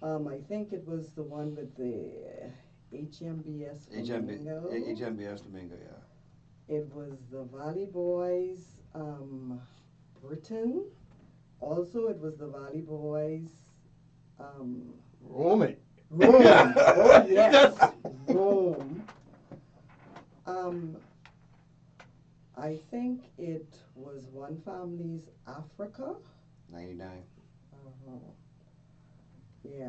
arthropods. I think it was the one with the HMBS Flamingo. HMBS Flamingo, yeah. It was the Valley Boys, Britain. Also, it was the Valley Boys, Roman. Rome. Oh yes, Rome. I think it was one family's Africa. 99. Uh-huh. Yeah.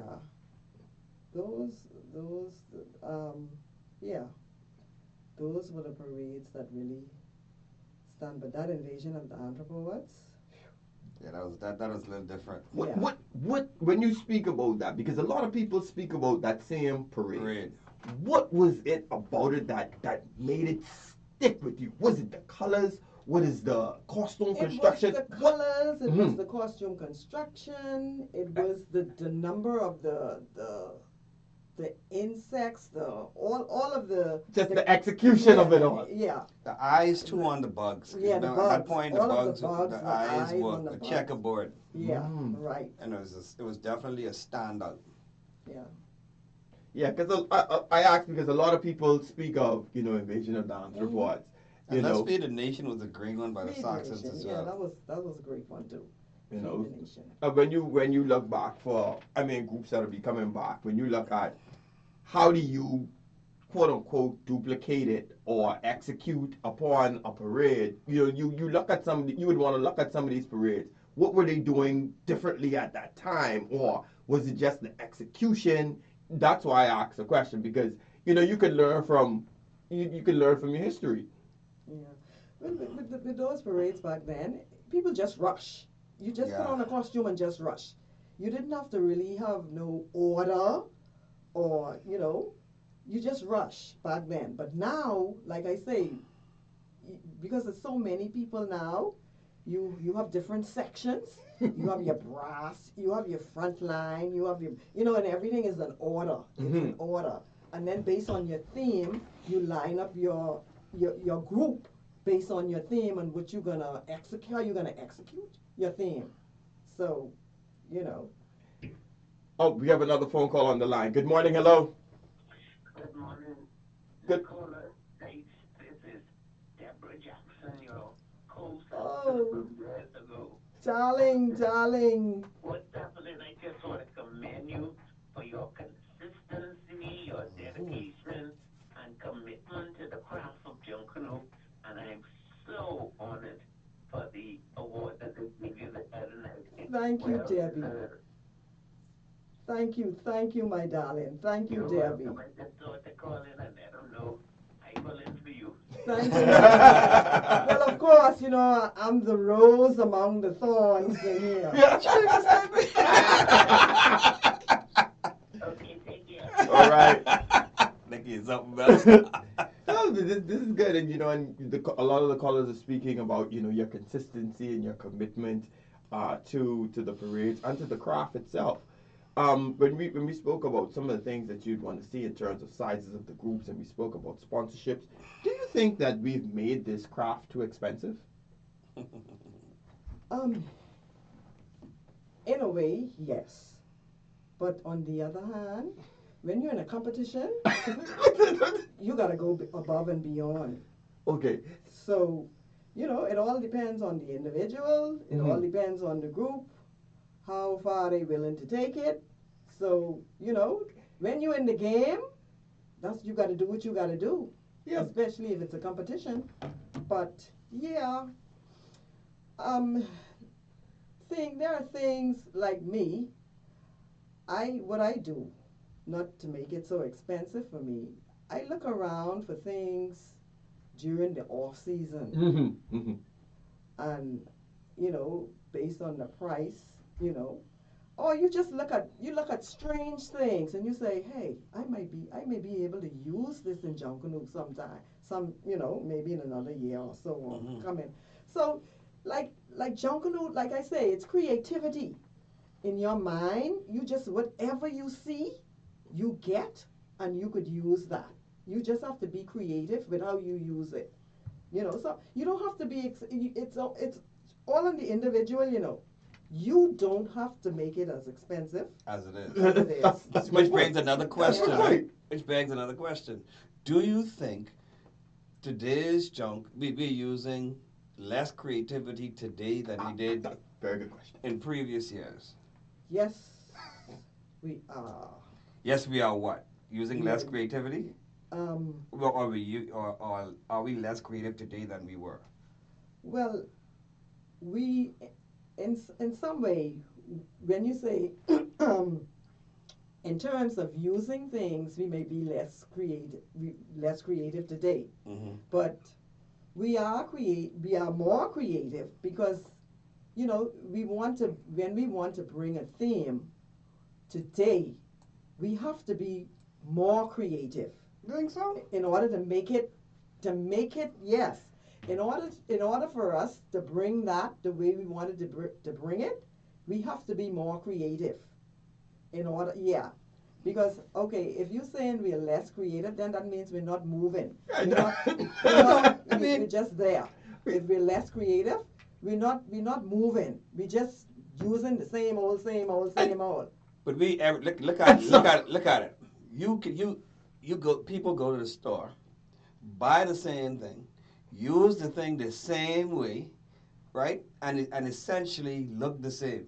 Those, yeah. Those were the parades that really stand. But that invasion of the anthropoids. Yeah, that was a little different. Yeah. What when you speak about that, because a lot of people speak about that same parade. Parade. What was it about it that made it stick with you? Was it the colors? What is the costume construction? It was the colors. It was Mhm. the costume construction. It was the number of the insects. All of the Just the execution of it all. Yeah. The eyes too on the bugs. Yeah, the Remember, at that bugs. point, All the of bugs, the bugs, the the eyes eyes were on the a bugs. checkerboard, Yeah. Mm. Right. and it was definitely a standout. Yeah. Yeah, because I asked because a lot of people speak of invasion of the anthropods. And Let's Feed the Nation was a great one by the Feed Saxons Nation. as Yeah, well. that was a great one too. You Feed know, the Nation. when you look back for groups that'll be coming back. When you look at how do you quote unquote duplicate it or execute upon a parade, you look at you would want to look at some of these parades. What were they doing differently at that time, or was it just the execution? That's why I asked the question, because you can learn from you can learn from your history. Yeah. With those parades back then, people just rush. You just put Yeah. on a costume and just rush. You didn't have to really have no order or, you just rush back then. But now, like I say, because there's so many people now, you have different sections. You have your brass, you have your front line, you have your, and everything is an order. It's an order. And then based on your theme, you line up your group based on your theme and what you're gonna execute, how you're gonna execute your theme. So, Oh, we have another phone call on the line. Good morning, hello. Good morning, Good. Nicola. This is Deborah Jackson, your co-sister Oh. from years ago. darling. What's happening? I just want to commend you for your consistency, your dedication, and commitment to the craft of Junkanoo. And I'm so honored for the award that they gave you the other night. It's Thank you, well Debbie. deserved. Thank you, my darling. Thank you, You're Debbie. welcome. I just thought to call in and let them know I will in for you. Thank you. Well, of course, I'm the rose among the thorns in here. Okay, take care. All right. Nikki is something else. No, this is good, and a lot of the callers are speaking about your consistency and your commitment to the parades and to the craft itself. When we spoke about some of the things that you'd want to see in terms of sizes of the groups, and we spoke about sponsorships, do you think that we've made this craft too expensive? In a way, yes. But on the other hand, when you're in a competition, you gotta go above and beyond. Okay. So, it all depends on the individual. It all depends on the group, how far they willing to take it. So, when you're in the game, you got to do what you got to do. Yeah. Especially if it's a competition. But yeah, there are things like me. What I do, not to make it so expensive for me, I look around for things during the off season. And based on the price, or you just look at strange things and you say, hey, I may be able to use this in Junkanoo sometime, maybe in another year or so coming. So like like Junkanoo, like I say, it's creativity. In your mind, you just, whatever you see, you get, and you could use that. You just have to be creative with how you use it. So you don't have to be, it's all on the individual, You don't have to make it as expensive As it is. as it is. That's my Which point. brings another question, That's right? Which begs another question. Do you think today's junk, we're using less creativity today than we did Very good question. in previous years? Yes, we are. Yes, we are what? Using less Yeah. creativity? Um, Or are we less creative today than we were? well, we, in some way, when you say, in terms of using things, we may be less creative today. Mm-hmm. But we are more creative because, when we want to bring a theme today, we have to be more creative. You think so? In order to make it, yes. In order for us to bring that the way we wanted to bring it, we have to be more creative. Because if you're saying we're less creative, then that means we're not moving. We're just there. If we're less creative, we're not moving. We're just using the same old. But look at it. People go to the store, buy the same thing, use the thing the same way, right? And essentially look the same.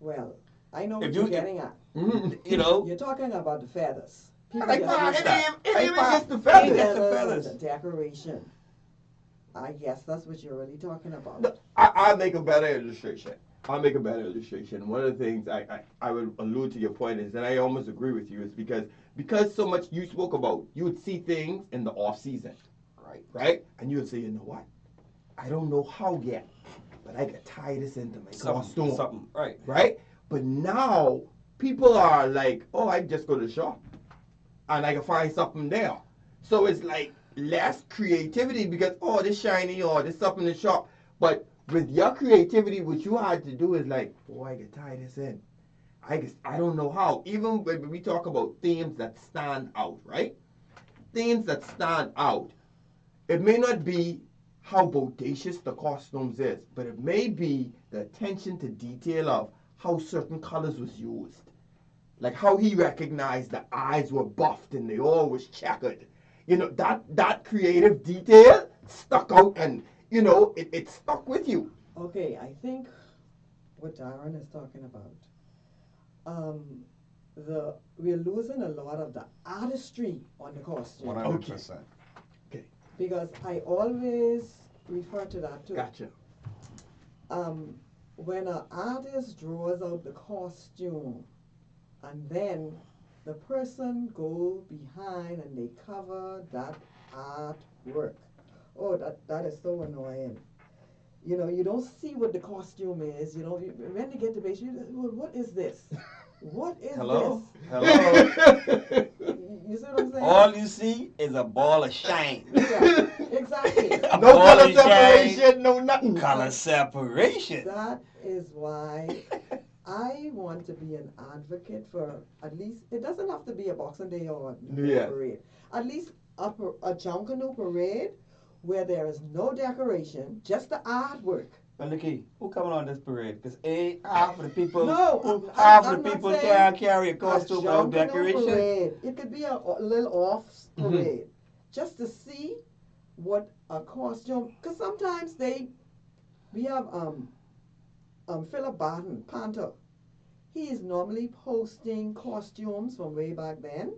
Well, I know what If you're you- getting at. You're talking about the feathers. People Like, just use that. it ain't just the Ain't feathers. just the feathers. And the decoration. I guess that's what you're really talking about. No, I'll make a better illustration. One of the things I would allude to your point is, and I almost agree with you, is because so much you spoke about, you would see things in the off season, right? And you would say, you know what? I don't know how yet, but I could tie this into my costume, Something, right? right? But now people are like, oh, I just go to the shop and I can find something there. So it's like less creativity because, oh, this shiny or this stuff in the shop. But with your creativity, what you had to do is like, oh, I can tie this in. I don't know how. Even when we talk about themes that stand out, right? Themes that stand out. It may not be how bodacious the costumes is, but it may be the attention to detail of how certain colors was used. Like how he recognized the eyes were buffed and they all was checkered. That creative detail stuck out and, it stuck with you. Okay, I think what Darren is talking about, we're losing a lot of the artistry on the costume. 100%. Because I always refer to that too. Gotcha. When an artist draws out the costume and then the person go behind and they cover that artwork. Oh, that is so annoying. You don't see what the costume is. When they get to base, what is this? What is Hello? this? You see what I'm saying? All you see is a ball of shine. Yeah, exactly. A No ball color of shine, separation, no nothing. color separation. That is why I want to be an advocate for at least, it doesn't have to be a Boxing Day or Yeah. parade. At least a Junkanoo parade where there is no decoration, just the artwork. But Nikki, who coming on this parade? Because half of the people, No, half I'm of the not people saying can't carry a A costume without Junkanoo decoration. parade. It could be a little off parade, just to see what a costume. Because sometimes we have Philip Barton, Panther. He is normally posting costumes from way back then,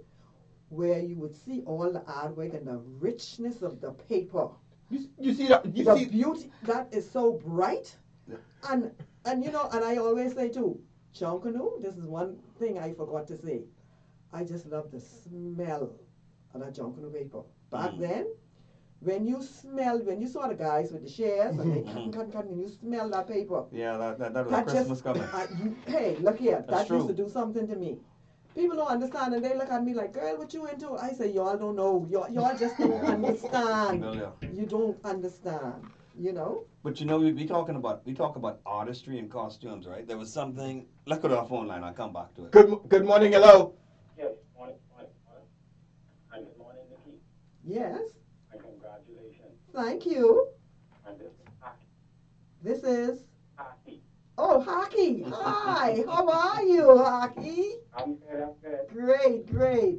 where you would see all the artwork and the richness of the paper. You see that? The beauty that is so bright, and and I always say too, Junkanoo. This is one thing I forgot to say. I just love the smell of that Junkanoo paper. Back then, when you saw the guys with the shares and they cut, and you smell that paper. Yeah, that was That Christmas coming. Hey, look here. That's That used true. to do something to me. People don't understand, and they look at me like, girl, what you into? I say, y'all don't know. Y'all just don't understand. Yeah. You don't understand. you know. But we talk about artistry and costumes, right? There was something. Let's go to our phone line. I'll come back to it. Good morning, hello. Yes, morning. And good morning, Nikki. Yes. And congratulations. Thank you. And this is Hockey. This is. Hockey. Oh, Hockey. Hi. How are you, Hockey? I'm good. Great, great.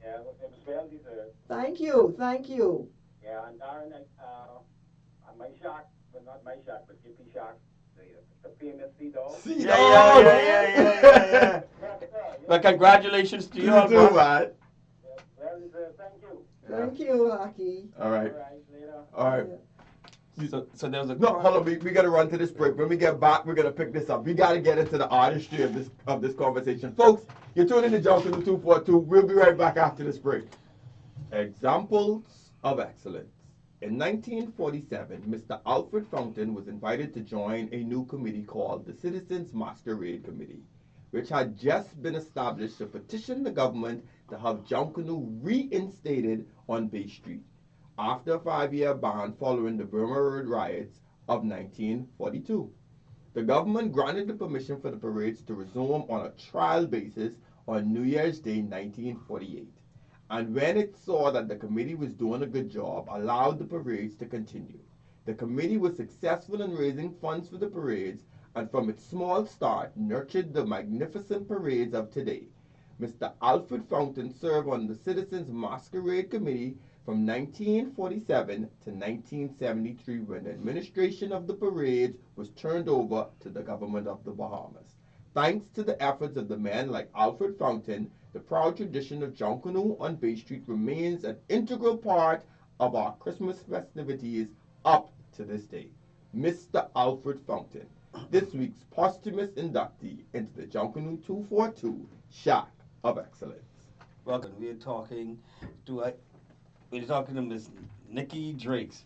Yeah, it was well deserved. Thank you, thank you. Yeah, and Darren, my shark, well, not my shark, but Gippy Shark, the famous sea dog. See, Yeah. Yes, sir. But congratulations to you, You too, boss. man. Yes, well deserved. Thank you. Thank you, Hockey. All right. All right, later. All right. So there was a No, hold on. We got to run to this break. When we get back, we're gonna pick this up. We got to get into the artistry of this conversation, folks. You're tuning in to Junkanoo 242. We'll be right back after this break. Examples of excellence. In 1947, Mr. Alfred Fountain was invited to join a new committee called the Citizens Masquerade Committee, which had just been established to petition the government to have Junkanoo reinstated on Bay Street after a 5-year ban following the Burma Road riots of 1942. The government granted the permission for the parades to resume on a trial basis on New Year's Day 1948. And when it saw that the committee was doing a good job, allowed the parades to continue. The committee was successful in raising funds for the parades, and from its small start, nurtured the magnificent parades of today. Mr. Alfred Fountain served on the Citizens Masquerade Committee from 1947 to 1973, when the administration of the parades was turned over to the government of the Bahamas. Thanks to the efforts of the men like Alfred Fountain, the proud tradition of Junkanoo on Bay Street remains an integral part of our Christmas festivities up to this day. Mr. Alfred Fountain, this week's posthumous inductee into the Junkanoo 242 Shack of Excellence. Welcome. We're talking to Miss Nikki Drakes,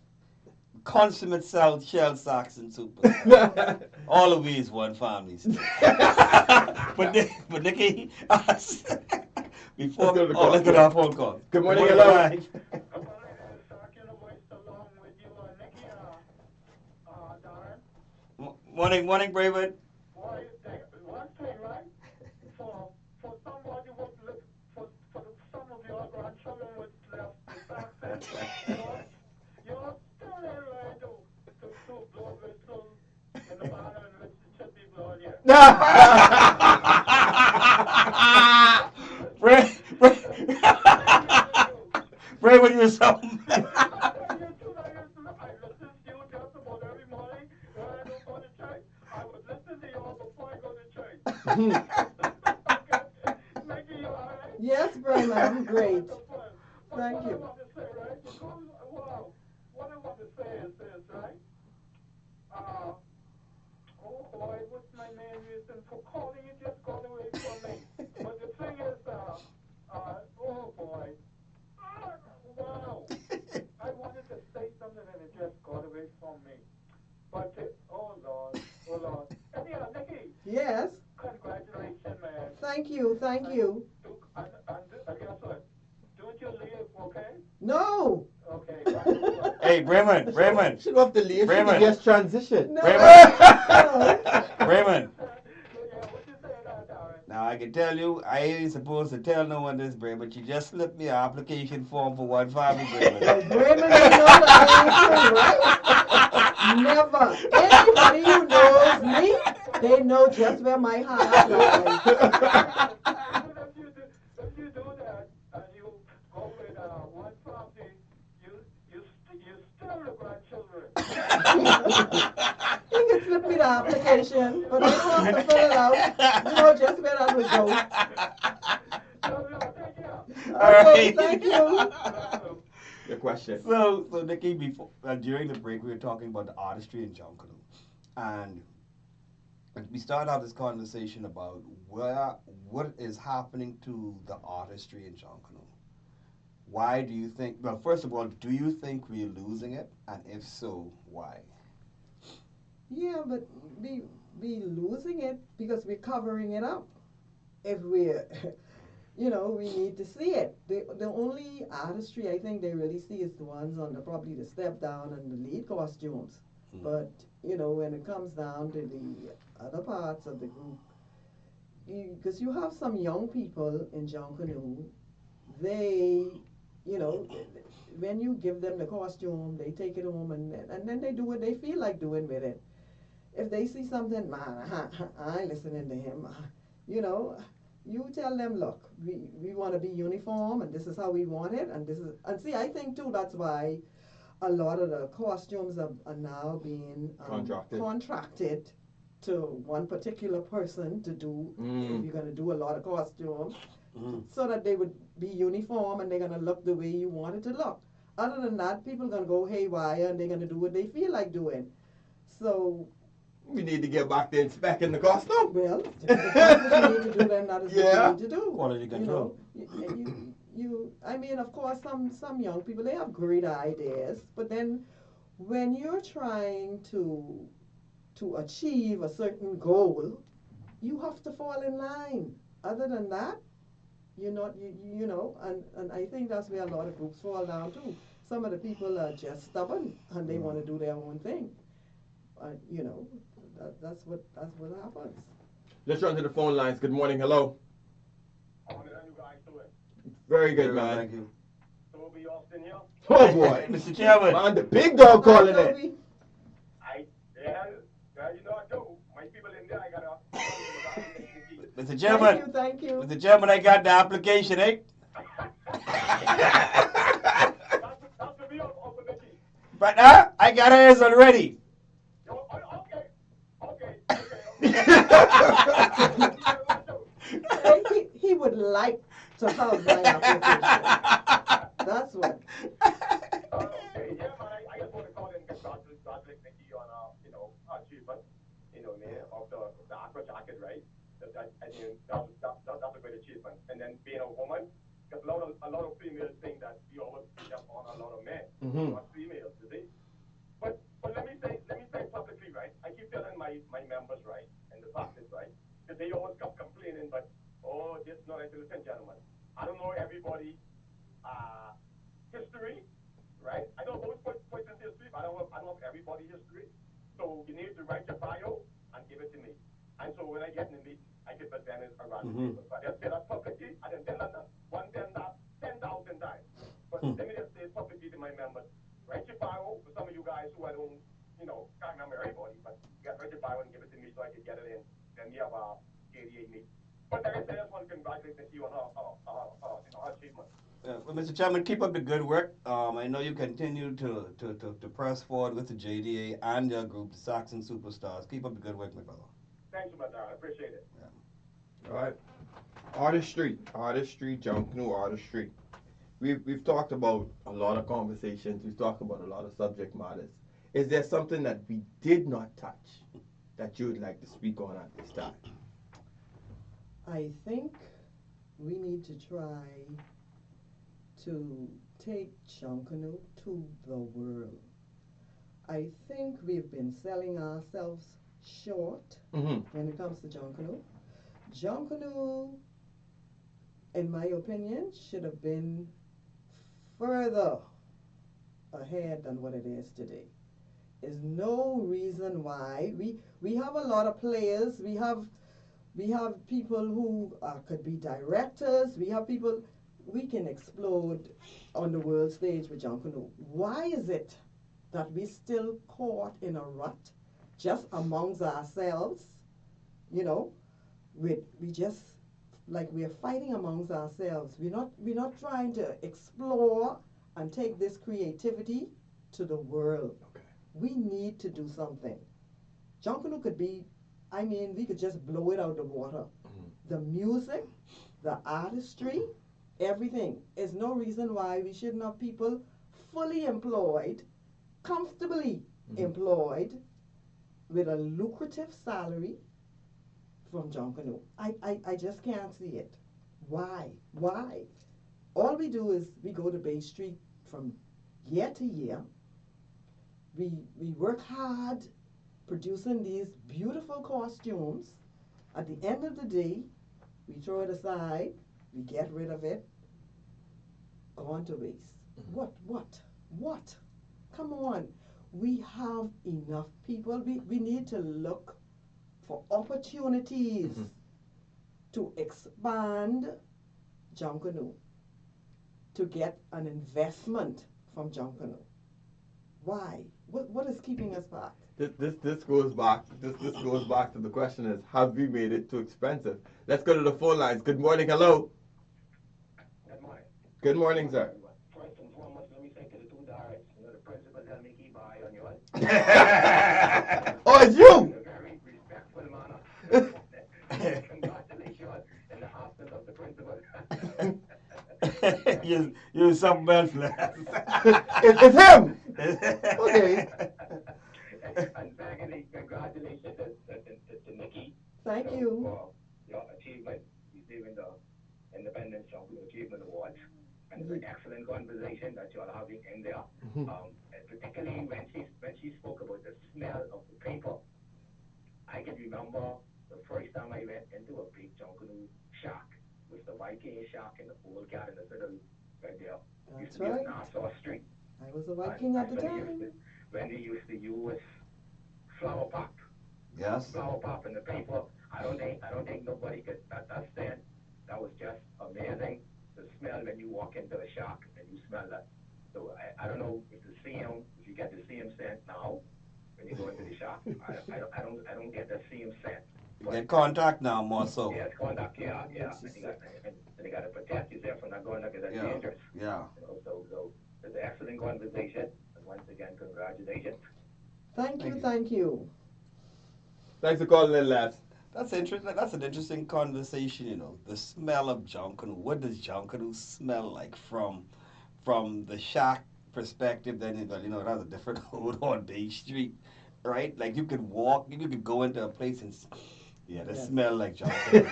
consummate South Shell Saxon super. All of we is one family still. but Nikki, Let's before go to the call. let's go to our phone call. Good morning, hello. Live. Morning, Braven. One thing, right? For somebody would look, for some of your grandchildren would left the accent, you're still in line to blow whistle in the manner in which it should be blown here. Braven, you're something. I listen to you just about every morning when I don't go to church. I would listen to you before I go to church. Nikki, you all right? Yes, Brian, I'm great. Thank What I you. want to say, right? Wow. What I want to say is this, right? Oh boy, what's my main reason for calling you? Just got away from me. But the thing is, oh boy. Wow. I wanted to say something and it just got away from me. But, oh Lord. Anyhow, Nikki. Yes. Congratulations, man. Thank you, thank you. And guess what? Don't you leave, okay? No. Okay. Hey, Raymond. She don't have to leave. She Raymond. can just transition. No. Raymond. Raymond. Yeah, what you say now, Darren? Now I can tell you, I ain't supposed to tell no one this, Bray, but you just slipped me an application form for one family, Bray. Raymond, you know the answer, right? Never. Anybody who knows me, they know just where my heart lies. If you do that and you go with one family, you still the grandchildren. You can slip me the application, but I don't have to fill it out. You know just where that would go. Take care. Okay, thank you. Your question. So Nikki, before during the break, we were talking about the artistry in Junkanoo, and we started out this conversation about what is happening to the artistry in Junkanoo. Why do you think? Well, first of all, do you think we're losing it, and if so, why? Yeah, but we losing it because we're covering it up. If we're you know, we need to see it. The only artistry I think they really see is the ones on the probably the step down and the lead costumes. But you know, when it comes down to the other parts of the group, because you have some young people in Junkanoo, they, you know, when you give them the costume, they take it home and then they do what they feel like doing with it. If they see something, man, I ain't listening to him. You know, you tell them, look, we want to be uniform, and this is how we want it, and this is, and see, I think too, that's why a lot of the costumes are now being contracted to one particular person to do, if you're going to do a lot of costumes, so that they would be uniform and they're going to look the way you want it to look. Other than that, people are going to go haywire and they're going to do what they feel like doing. So we need to get back to inspecting the costume. well, that's what you need to do, then that is what you need to do. Quality control. You know, I mean, of course, some young people, they have great ideas, but then when you're trying to achieve a certain goal, you have to fall in line. Other than that, you're not, you know, and I think that's where a lot of groups fall down too. Some of the people are just stubborn and they want to do their own thing. You know, that's what happens. Let's run to the phone lines. Good morning. Hello. How are you guys doing? Very good, man. Thank you. Toby Austin here. Oh boy, Mr. Chairman. Man, the big dog calling it. You know I do. My people in there, I gotta. Mr. Chairman. Thank you. Mr. Chairman, I got the application, eh? That's the real opportunity. But I got hers already. He would like to have my application. That's what. Okay, yeah, man, I just want to call in and congratulate Nikki on, her achievement, of the aqua jacket, right? That's a great achievement. And then being a woman, because a lot of females think that we always beat up on a lot of men, not females, you see? But let me say publicly, right? I keep telling my members, right, and the practice, right, that they always come complaining, but this not like, listen, gentlemen. I don't know everybody history, right? I know most person's history, but I don't have everybody's history. So you need to write your bio and give it to me. And so when I get in the meeting, I get presented around the table. So I just say that publicly. I didn't tell them that 10,000 times. But let me just say publicly to my members, write your bio for some of you guys who I don't, can't remember everybody, but write your bio and give it to me so I can get it in. Then we have our KDA meeting. But like I said, I just want to congratulate you on her achievement. Well, Mr. Chairman, keep up the good work. I know you continue to press forward with the JDA and your group, the Saxon Superstars. Keep up the good work, my brother. Thanks so much, I appreciate it. Yeah. All right. Artistry, Junkanoo artistry. We've talked about a lot of conversations. We've talked about a lot of subject matters. Is there something that we did not touch that you would like to speak on at this time? I think we need to try to take Junkanoo to the world. I think we've been selling ourselves short when it comes to Junkanoo. Junkanoo, in my opinion, should have been further ahead than what it is today. There's no reason why we have a lot of players. We have people who could be directors. We have people we can explode on the world stage with Junkanoo. Why is it that we still caught in a rut just amongst ourselves? We just like we're fighting amongst ourselves. We're not trying to explore and take this creativity to the world. Okay. We need to do something. Junkanoo could be, we could just blow it out the water. The music, the artistry, everything. There's no reason why we shouldn't have people fully employed, comfortably employed, with a lucrative salary from Junkanoo. I just can't see it. Why? All we do is we go to Bay Street from year to year. We work hard producing these beautiful costumes. At the end of the day, we throw it aside we get rid of it, gone to waste. What? Come on. We have enough people. We need to look for opportunities to expand Junkanoo, to get an investment from Junkanoo. Why? What is keeping us back? This goes back. This goes back to the question: is have we made it too expensive? Let's go to the phone lines. Good morning. Hello. Good morning. Good morning, sir. First and foremost, let me say to the two directs, the principal tell me keep eye on yours. Oh, it's you. In a very respectful manner. Congratulations in the absence of the principal. You're something else, Les. It's him. Okay. And secondly, congratulations to Nikki. Thank you. For your achievement, receiving the Independence Junkanoo Achievement Awards. And it's an excellent conversation that you are having in there. And particularly when she spoke about the smell of the paper. I can remember the first time I went into a big Junkanoo shack. It was the Viking shack in the old Garden Citadel right there. Used to be on Nassau Street. I was a Viking at the time. When they used to use flower pop. Yes. Flower pop in the paper. I don't think nobody could stand. That was just amazing. The smell when you walk into a shop and you smell that. So I don't know if you get the same scent now when you go into the shop. I don't get the same scent. You get contact now more so. Yes, contact. Yeah. And you got to protect yourself from not going because that's dangerous. Yeah. So it's an excellent conversation. And once again, congratulations. Thank you. Thanks for calling in, Les. That's interesting. That's an interesting conversation. The smell of Junkanoo. What does Junkanoo smell like from the shack perspective? Then it has a different hold on Bay Street, right? Like you could go into a place and smell like Junkanoo.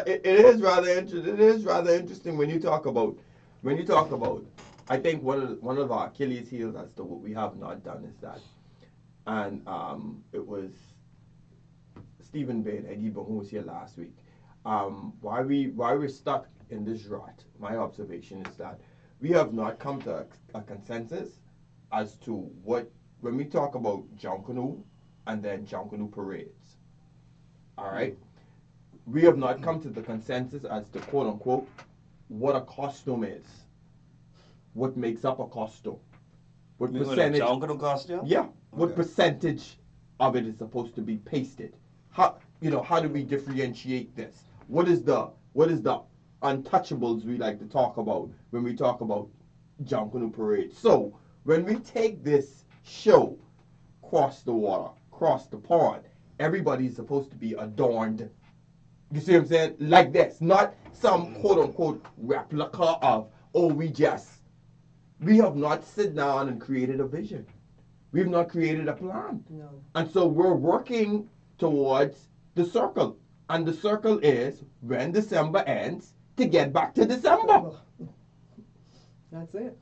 It is rather interesting. It is rather interesting when you talk about. I think one of our Achilles' heels as to what we have not done is that. And it was Stephen Bay and Eddie Bong who was here last week. Why we're stuck in this rut, my observation is that we have not come to a consensus as to what, when we talk about Junkanoo and then Junkanoo parades, all right? We have not come to the consensus as to, quote unquote, what a costume is. What makes up a costume. What percentage? Junkanoo costume? Yeah. What percentage of it is supposed to be pasted? How do we differentiate this? What is the untouchables we like to talk about when we talk about Junkanoo parade? So when we take this show cross the water, cross the pond, everybody's supposed to be adorned. You see what I'm saying? Like this, not some quote unquote replica of we have not sit down and created a vision. We've not created a plan. No. And so we're working towards the circle. And the circle is when December ends to get back to December. That's it.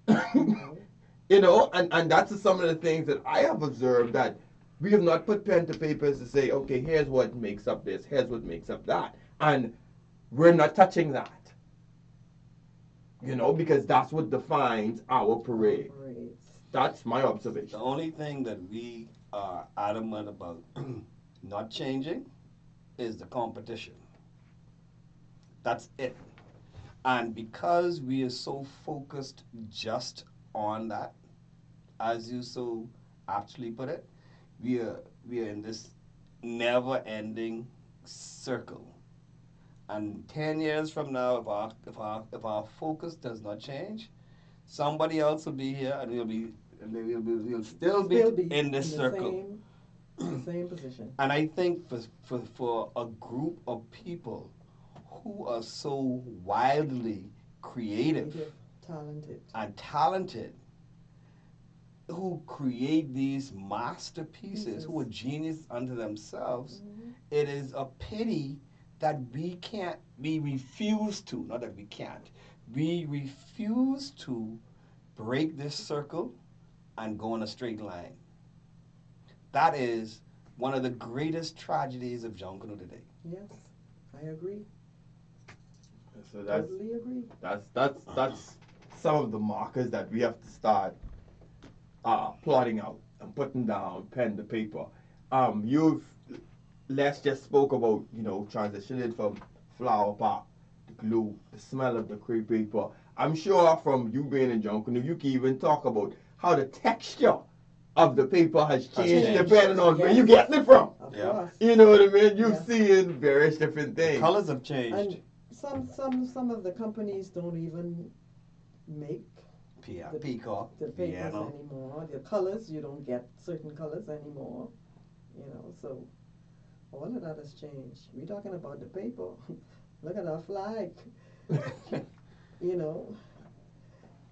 And that's some of the things that I have observed, that we have not put pen to paper to say, okay, here's what makes up this, here's what makes up that. And we're not touching that. Because that's what defines our parade. That's my observation. The only thing that we are adamant about not changing is the competition. That's it. And because we are so focused just on that, as you so aptly put it, we are in this never-ending circle. And 10 years from now, if our focus does not change, somebody else will be here, and we'll still be in this circle. Same position. And I think for a group of people who are so wildly creative, talented, who create these masterpieces, who are geniuses unto themselves, it is a pity that we refuse to break this circle and go in a straight line. That is one of the greatest tragedies of Junkanoo today. Yes. I agree. So that's Totally agree. that's some of the markers that we have to start plotting out and putting down pen to paper. You've Les just spoke about, transitioning from flower pot, the glue, the smell of the crepe paper. I'm sure from you being in Junkanoo, you can even talk about how the texture of the paper has changed changed. depending on where Yes. you're getting it from. Of Yeah. course. You know what I mean? You've Yeah. seen various different The things. colors have changed. And some of the companies don't even make the- Peacock, the papers Vienna. anymore. The colors, you don't get certain colors anymore. So all of that has changed. We're talking about the paper. Look at our flag.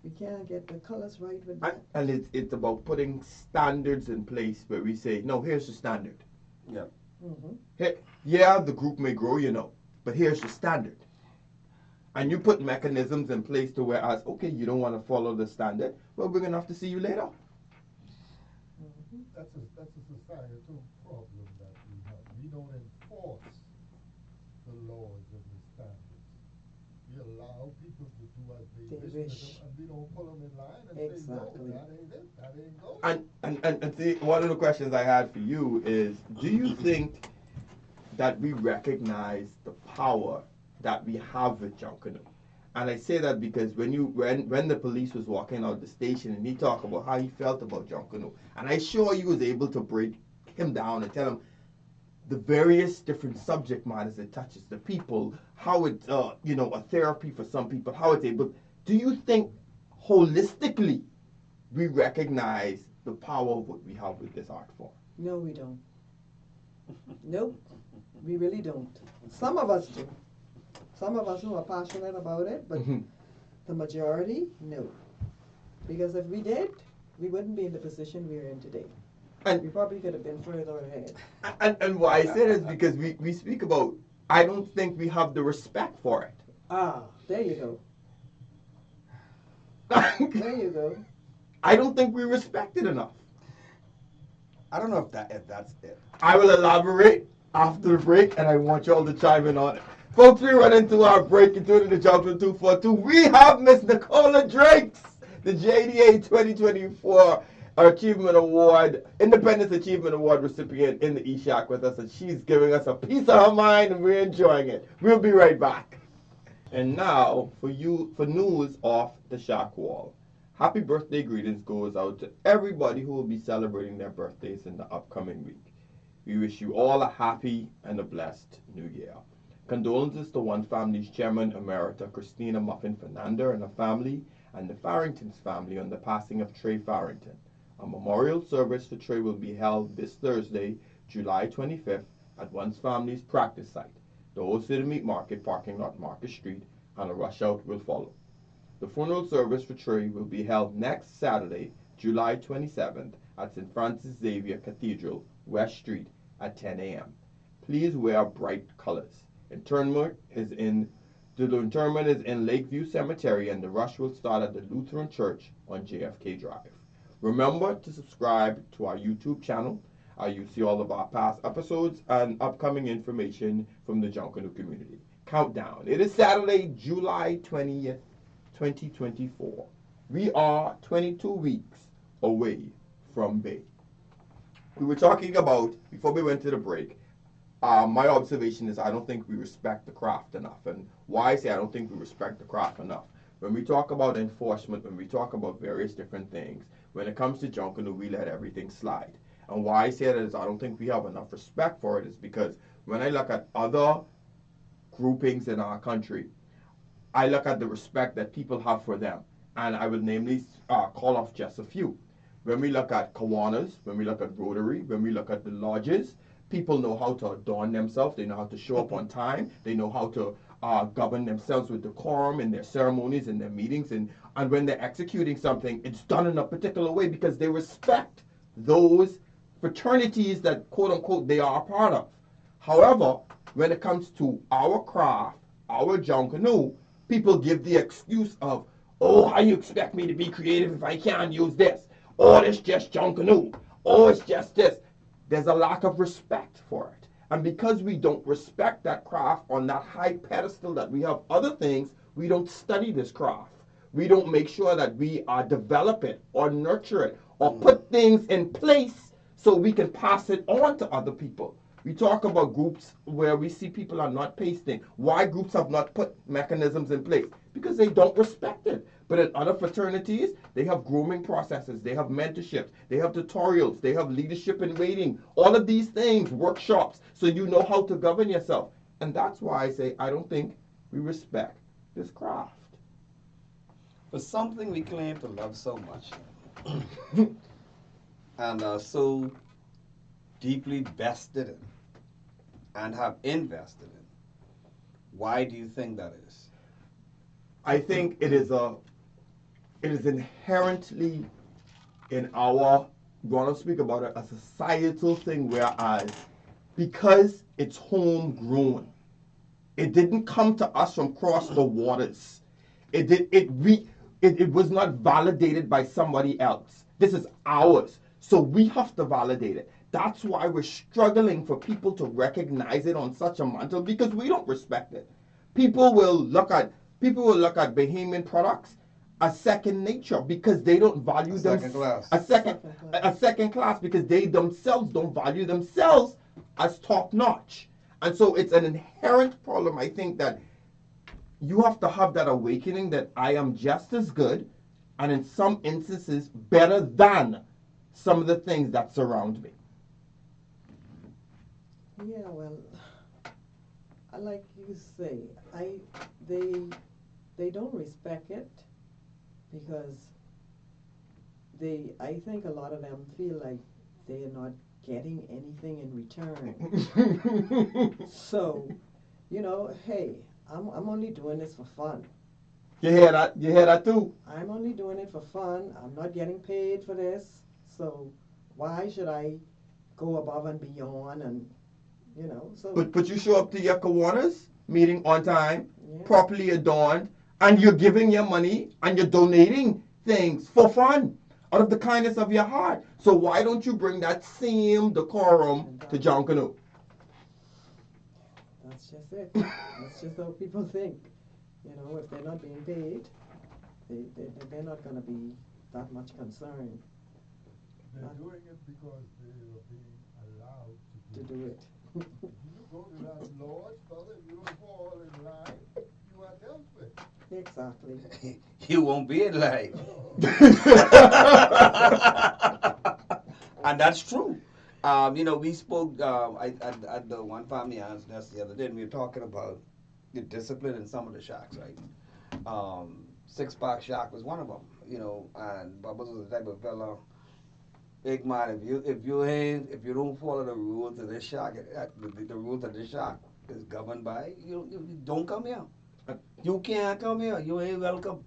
We can't get the colors right with that. And it's about putting standards in place where we say, no, here's the standard. Yeah. Mm-hmm. Hey, yeah, the group may grow, but here's the standard. And you put mechanisms in place to where as, okay, you don't want to follow the standard, well, we're going to have to see you later. Mm-hmm. That's a societal problem that we have. We don't enforce the laws and the standards. We allow people to do as they wish with wish. them, and we don't pull them in line and Exactly. say, no, that ain't it, that ain't going. And see, one of the questions I had for you is, do you think that we recognize the power that we have with Junkanoo? And I say that because when the police was walking out the station and he talked about how he felt about Junkanoo, and I sure you was able to break him down and tell him the various different subject matters it touches, the people, how it's a therapy for some people, how it's able. Do you think holistically we recognize the power of what we have with this art form? No, we don't. Nope. We really don't. Some of us do. Some of us who are passionate about it, but the majority, no. Because if we did, we wouldn't be in the position we're in today. And we probably could have been further ahead. And why I say this is because we speak about, I don't think we have the respect for it. Ah, there you go. There you go. I don't think we respect it enough. I don't know if that's it. I will elaborate after the break, and I want y'all to chime in on it. Folks, we run into our break into the Junkanoo 242. We have Miss Nicola Drakes, the JDA 2024 Achievement Award, Independence Achievement Award recipient in the E-Shack with us, and she's giving us a piece of her mind, and we're enjoying it. We'll be right back. And now, for news off the Shack Wall. Happy birthday greetings goes out to everybody who will be celebrating their birthdays in the upcoming week. We wish you all a happy and a blessed New Year. Condolences to One Family's Chairman Emerita Christina Muffin Fernanda and her family, and the Farrington's family on the passing of Trey Farrington. A memorial service for Trey will be held this Thursday, July 25th, at One's Family's practice site, the Old City Meat Market parking lot, Market Street, and a rush out will follow. The funeral service for Trey will be held next Saturday, July 27th, at St. Francis Xavier Cathedral, West Street, at 10 a.m. Please wear bright colors. The interment is in Lakeview Cemetery, and the rush will start at the Lutheran Church on JFK Drive. Remember to subscribe to our YouTube channel. You see all of our past episodes and upcoming information from the Junkanoo community. Countdown. It is Saturday, July 20th, 2024. We are 22 weeks away from Bay. We were talking about, before we went to the break, my observation is I don't think we respect the craft enough. And why I say I don't think we respect the craft enough. When we talk about enforcement, when we talk about various different things, when it comes to Junkanoo, we let everything slide. And why I say that is I don't think we have enough respect for it is because when I look at other groupings in our country, I look at the respect that people have for them. And I will namely call off just a few. When we look at Kiwanis, when we look at Rotary, when we look at the lodges, people know how to adorn themselves. They know how to show up on time. They know how to govern themselves with decorum in their ceremonies and their meetings. And when they're executing something, it's done in a particular way because they respect those fraternities that, quote unquote, they are a part of. However, when it comes to our craft, our Junkanoo, people give the excuse of, oh, how you expect me to be creative if I can't use this? Oh, it's just Junkanoo. Oh, it's just this. There's a lack of respect for it. And because we don't respect that craft on that high pedestal that we have other things, we don't study this craft. We don't make sure that we develop it or nurture it or put things in place so we can pass it on to other people. We talk about groups where we see people are not pasting. Why groups have not put mechanisms in place? Because they don't respect it. But in other fraternities, they have grooming processes, they have mentorships, they have tutorials, they have leadership and waiting, all of these things, workshops, so you know how to govern yourself. And that's why I say I don't think we respect this craft. For something we claim to love so much and are so deeply vested in and have invested in, why do you think that is? I think it is inherently in our, going to speak about it, a societal thing, whereas because it's homegrown, it didn't come to us from across the waters. It was not validated by somebody else. This is ours. So we have to validate it. That's why we're struggling for people to recognize it on such a mantle, because we don't respect it. People will look at Bahamian products as second nature because they don't value them. Second class. A second class because they themselves don't value themselves as top notch. And so it's an inherent problem, I think, that you have to have that awakening that I am just as good and in some instances better than some of the things that surround me. Yeah, well, like you say, they don't respect it because I think a lot of them feel like they are not getting anything in return. So, hey, I'm only doing this for fun. You hear that? You hear that too? I'm only doing it for fun. I'm not getting paid for this. So why should I go above and beyond and so But you show up to your Kiwanis meeting on time, yeah. properly adorned, and you're giving your money and you're donating things for fun out of the kindness of your heart. So why don't you bring that same decorum to Junkanoo? That's just it. That's just how people think. If they're not being paid, they're not going to be that much concerned. They're doing it because they are being allowed to do it. If you go to that lodge, brother, if you don't fall in line, you are dealt with. Exactly. You won't be in life. And that's true. We spoke at the one family house the other day, and we were talking about the discipline in some of the shacks, right? Six Pack Shack was one of them, and Bubbles was the type of fella. Big man, if you don't follow the rules of this shack, the rules of this shack is governed by you don't come here. You can't come here. You ain't welcome.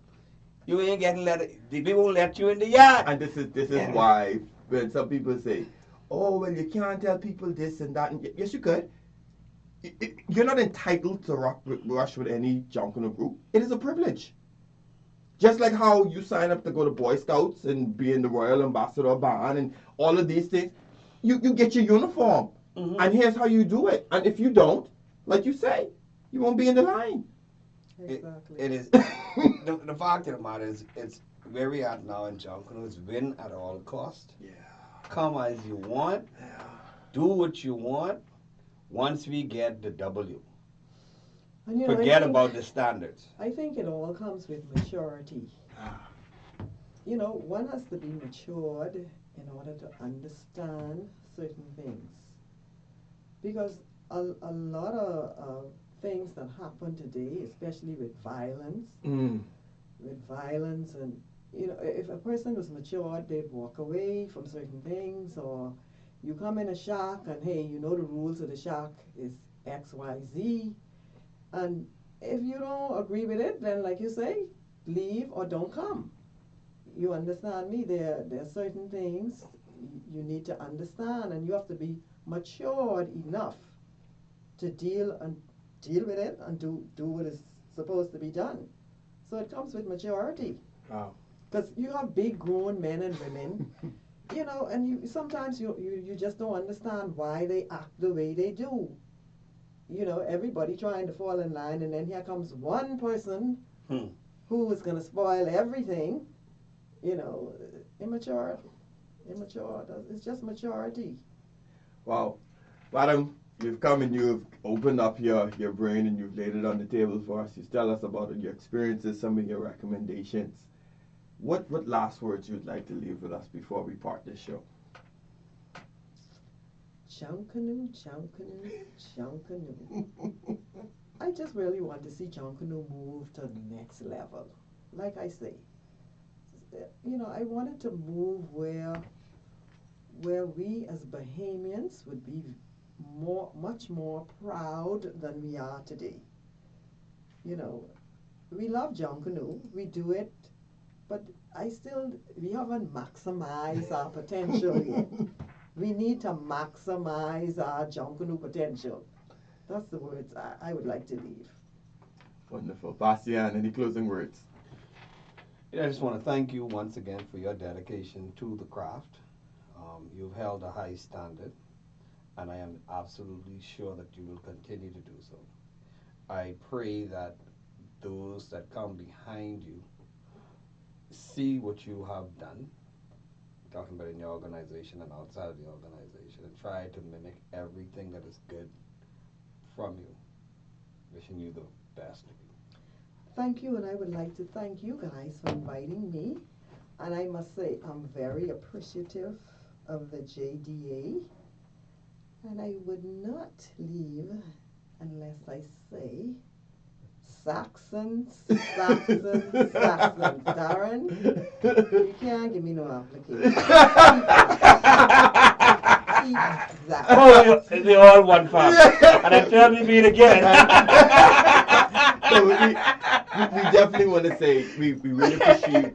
You ain't getting we won't let you in the yard. And this is why when some people say, "Oh, well, you can't tell people this and that," and yes, you could. You're not entitled to rush with any Junkanoo group. It is a privilege. Just like how you sign up to go to Boy Scouts and be in the Royal Ambassador Band and all of these things, you get your uniform. Mm-hmm. And here's how you do it. And if you don't, like you say, you won't be in the line. Exactly. It is. the fact of the matter is, it's where we at now in Junkanoo is win at all cost. Yeah. Come as you want. Yeah. Do what you want. Once we get the W. And, Forget about the standards. I think it all comes with maturity. One has to be matured in order to understand certain things. Because a lot of things that happen today, especially with violence, and if a person was matured, they'd walk away from certain things, or you come in a shack and hey, the rules of the shack is X, Y, Z, and if you don't agree with it, then like you say, leave or don't come. You understand me? There are certain things you need to understand, and you have to be matured enough to deal with it and do what is supposed to be done. So it comes with maturity. Wow. Because you have big grown men and women you know, and sometimes you just don't understand why they act the way they do. You know, everybody trying to fall in line, and then here comes one person who is going to spoil everything. You know, immature. It's just maturity. Wow. Madam, you've come and you've opened up your brain and you've laid it on the table for us. You tell us about your experiences, some of your recommendations. What last words you'd like to leave with us before we part this show? Junkanoo, Junkanoo, Junkanoo. I just really want to see Junkanoo move to the next level. Like I say, you know, I wanted to move where we as Bahamians would be much more proud than we are today. You know, we love Junkanoo, we do it, but we haven't maximized our potential yet. We need to maximize our Junkanoo potential. That's the words I would like to leave. Wonderful. Bastian, any closing words? Yeah, I just want to thank you once again for your dedication to the craft. You've held a high standard, and I am absolutely sure that you will continue to do so. I pray that those that come behind you see what you have done, talking about in your organization and outside of the organization, and try to mimic everything that is good from you. Wishing you the best. Thank you, and I would like to thank you guys for inviting me. And I must say, I'm very appreciative of the JDA. And I would not leave unless I say, Saxons. Darren, you can't give me no application. Oh, they all one family. And I'm telling you it again. So we definitely want to say we really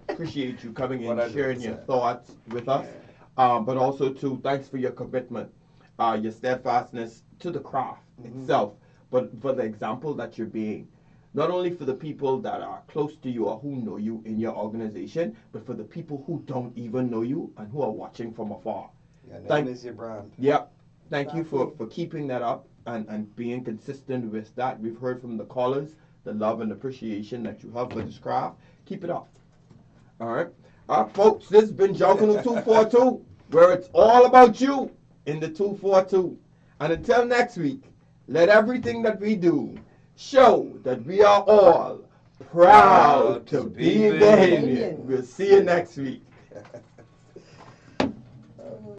appreciate you coming in and sharing your thoughts with us. But also, too, thanks for your commitment, your steadfastness to the craft itself, but for the example that you're being. Not only for the people that are close to you or who know you in your organization, but for the people who don't even know you and who are watching from afar. Your name is your brand. Yep. Thank you for keeping that up and being consistent with that. We've heard from the callers the love and appreciation that you have for this craft. Keep it up. All right. Folks, this has been Junkanoo 242, where it's all about you in the 242. And until next week, let everything that we do show that we are all proud to be Bahamian. We'll see you next week.